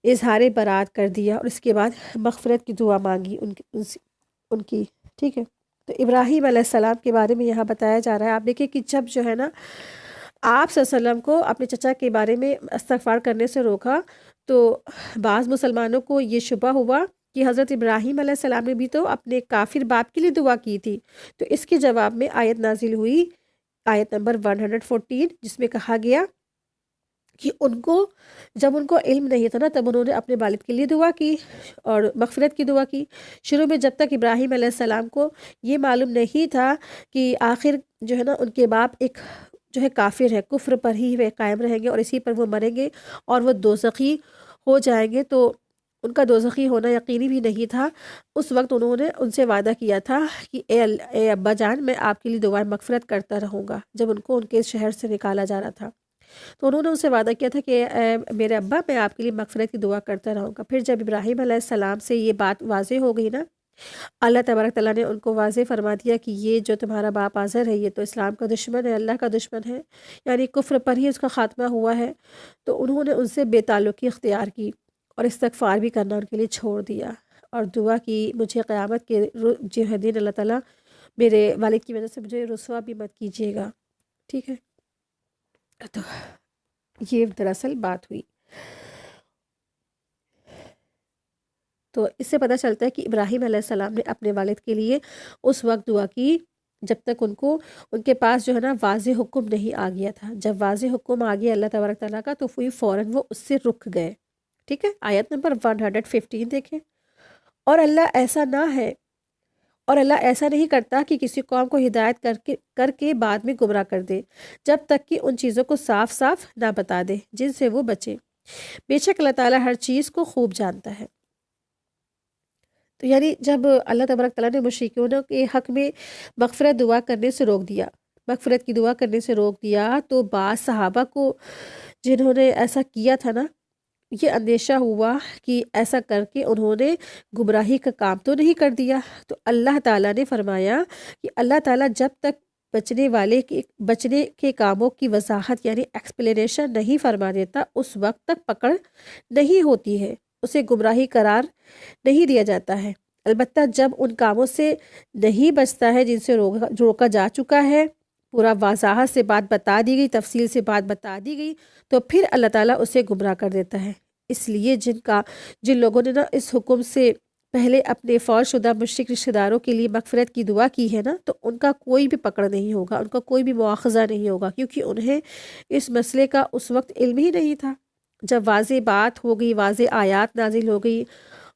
اظہار برات کر دیا اور اس کے بعد مغفرت کی دعا مانگی ان کی، ٹھیک ہے۔ تو ابراہیم علیہ السلام کے بارے میں یہاں بتایا جا رہا ہے۔ آپ دیکھیں کہ جب جو ہے نا آپ صلی اللہ علیہ وسلم کو اپنے چچا کے بارے میں استغفار کرنے سے روکا تو بعض مسلمانوں کو یہ شبہ ہوا کہ حضرت ابراہیم علیہ السلام نے بھی تو اپنے کافر باپ کے لیے دعا کی تھی۔ تو اس کے جواب میں آیت نازل ہوئی، آیت نمبر 114، جس میں کہا گیا کہ جب ان کو علم نہیں تھا نا تب انہوں نے اپنے والد کے لیے دعا کی اور مغفرت کی دعا کی۔ شروع میں جب تک ابراہیم علیہ السلام کو یہ معلوم نہیں تھا کہ آخر جو ہے نا ان کے باپ ایک جو ہے کافر ہے، کفر پر ہی وہ قائم رہیں گے اور اسی پر وہ مریں گے اور وہ دوزخی ہو جائیں گے، تو ان کا دوزخی ہونا یقینی بھی نہیں تھا۔ اس وقت انہوں نے ان سے وعدہ کیا تھا کہ اے ابا جان، میں آپ کے لیے دعائیں مغفرت کرتا رہوں گا، جب ان کو ان کے شہر سے نکالا جا رہا تھا تو انہوں نے ان سے وعدہ کیا تھا کہ اے میرے ابا، میں آپ کے لیے مغفرت کی دعا کرتا رہوں گا۔ پھر جب ابراہیم علیہ السلام سے یہ بات واضح ہو گئی نا، اللہ تبارک تعالیٰ نے ان کو واضح فرما دیا کہ یہ جو تمہارا باپ آزر ہے یہ تو اسلام کا دشمن ہے، اللہ کا دشمن ہے، یعنی کفر پر ہی اس کا خاتمہ ہوا ہے۔ تو انہوں نے ان سے بے تعلقی اختیار کی اور استغفار بھی کرنا ان کے لیے چھوڑ دیا اور دعا کی مجھے قیامت کے جو ہے دن اللہ تعالیٰ میرے والد کی وجہ سے مجھے رسوا بھی مت کیجیے گا، ٹھیک ہے۔ تو یہ دراصل بات ہوئی۔ تو اس سے پتہ چلتا ہے کہ ابراہیم علیہ السلام نے اپنے والد کے لیے اس وقت دعا کی جب تک ان کے پاس جو ہے نا واضح حکم نہیں آ گیا تھا۔ جب واضح حکم آ گیا اللہ تبارک تعالیٰ کا تو فوراً وہ اس سے رک گئے، ٹھیک ہے۔ آیت نمبر 115 دیکھیں۔ اور اللہ ایسا نہیں کرتا کہ کسی قوم کو ہدایت کر کے بعد میں گمراہ کر دے جب تک کہ ان چیزوں کو صاف صاف نہ بتا دے جن سے وہ بچے۔ بے شک اللہ تعالیٰ ہر چیز کو خوب جانتا ہے۔ تو یعنی جب اللہ تبارک تعالیٰ نے مشرکین کے حق میں مغفرت کی دعا کرنے سے روک دیا تو بعض صحابہ کو جنہوں نے ایسا کیا تھا نا، یہ اندیشہ ہوا کہ ایسا کر کے انہوں نے گمراہی کا کام تو نہیں کر دیا۔ تو اللہ تعالیٰ نے فرمایا کہ اللہ تعالیٰ جب تک بچنے کے کاموں کی وضاحت یعنی ایکسپلینیشن نہیں فرما دیتا اس وقت تک پکڑ نہیں ہوتی ہے، اسے گمراہی قرار نہیں دیا جاتا ہے۔ البتہ جب ان کاموں سے نہیں بچتا ہے جن سے روکا جا چکا ہے، پورا وضاحت سے بات بتا دی گئی، تفصیل سے بات بتا دی گئی، تو پھر اللہ تعالیٰ اسے گمراہ کر دیتا ہے۔ اس لیے جن لوگوں نے نا اس حکم سے پہلے اپنے فوت شدہ مشرک رشتہ داروں کے لیے مغفرت کی دعا کی ہے نا، تو ان کا کوئی بھی پکڑ نہیں ہوگا، ان کا کوئی بھی مواخذہ نہیں ہوگا، کیونکہ انہیں اس مسئلے کا اس وقت علم ہی نہیں تھا۔ جب واضح بات ہو گئی، واضح آیات نازل ہو گئی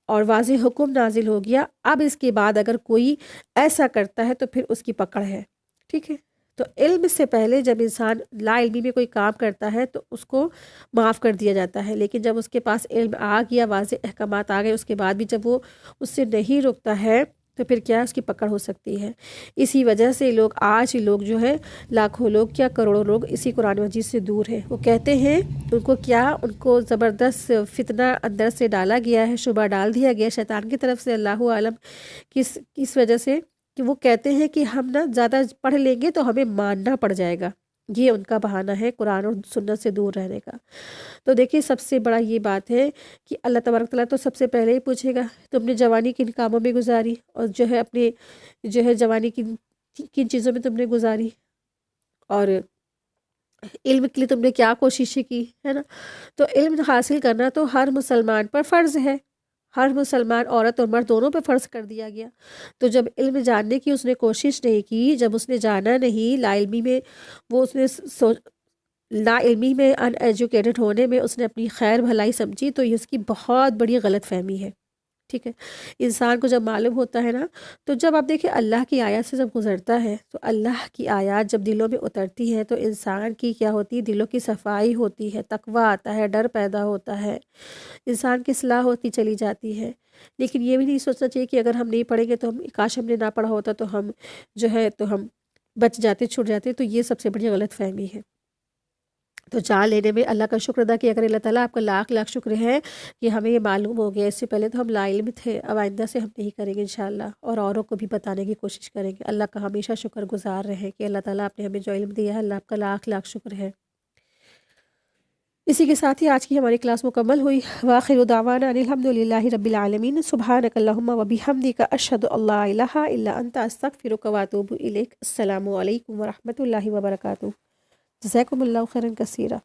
اور واضح حکم نازل ہو گیا، اب اس کے بعد اگر کوئی ایسا کرتا ہے تو پھر اس کی پکڑ ہے، ٹھیک ہے۔ تو علم سے پہلے جب انسان لا علمی میں کوئی کام کرتا ہے تو اس کو معاف کر دیا جاتا ہے، لیکن جب اس کے پاس علم آ گیا، واضح احکامات آ گئے، اس کے بعد بھی جب وہ اس سے نہیں رکتا ہے تو پھر کیا اس کی پکڑ ہو سکتی ہے۔ اسی وجہ سے آج لوگ جو ہے لاکھوں لوگ کیا کروڑوں لوگ اسی قرآن مجید سے دور ہیں۔ وہ کہتے ہیں ان کو زبردست فتنہ اندر سے ڈالا گیا ہے، شبہ ڈال دیا گیا شیطان کی طرف سے، اللہ عالم کس وجہ سے، کہ وہ کہتے ہیں کہ ہم نا زیادہ پڑھ لیں گے تو ہمیں ماننا پڑ جائے گا۔ یہ ان کا بہانہ ہے قرآن اور سنت سے دور رہنے کا۔ تو دیکھیے سب سے بڑا یہ بات ہے کہ اللہ تبارک تعالیٰ تو سب سے پہلے ہی پوچھے گا تم نے جوانی کن کاموں میں گزاری اور جو ہے اپنے جو ہے جوانی کن چیزوں میں تم نے گزاری، اور علم کے لیے تم نے کیا کوششیں کی ہے نا. تو علم حاصل کرنا تو ہر مسلمان پر فرض ہے، ہر مسلمان عورت اور مرد دونوں پہ فرض کر دیا گیا. تو جب علم جاننے کی اس نے کوشش نہیں کی، جب اس نے جانا نہیں، لا علمی میں وہ اس نے لا علمی میں ان ایجوکیٹڈ ہونے میں اس نے اپنی خیر بھلائی سمجھی، تو یہ اس کی بہت بڑی غلط فہمی ہے. ٹھیک ہے. انسان کو جب معلوم ہوتا ہے نا، تو جب آپ دیکھیں اللہ کی آیات سے جب گزرتا ہے تو اللہ کی آیات جب دلوں میں اترتی ہے تو انسان کی کیا ہوتی ہے، دلوں کی صفائی ہوتی ہے، تقویٰ آتا ہے، ڈر پیدا ہوتا ہے، انسان کی اصلاح ہوتی چلی جاتی ہے. لیکن یہ بھی نہیں سوچنا چاہیے کہ اگر ہم نہیں پڑھیں گے تو ہم کاش ہم نے نہ پڑھا ہوتا تو ہم جو ہے تو ہم بچ جاتے، چھوٹ جاتے. تو یہ سب سے بڑی غلط فہمی ہے. تو جان لینے میں اللہ کا شکر ادا کیا کریں. اللہ تعالیٰ آپ کا لاکھ لاکھ شکر ہے کہ ہمیں یہ معلوم ہو گیا. اس سے پہلے تو ہم لا علم تھے، اب آئندہ سے ہم نہیں کریں گے انشاءاللہ، اور اوروں کو بھی بتانے کی کوشش کریں گے. اللہ کا ہمیشہ شکر گزار رہیں کہ اللہ تعالیٰ آپ نے ہمیں جو علم دیا ہے، اللہ آپ کا لاکھ لاکھ شکر ہے. اسی کے ساتھ ہی آج کی ہماری کلاس مکمل ہوئی. وآخر دعوانا ان الحمدللہ رب العالمین. سبحانک اللہم و بحمدک اشہد ان لا الہ الا انت استغفرک و اتوب الیک. السلام علیکم ورحمۃ اللہ وبرکاتہ. جزاکم اللہ خیرا کثیرا.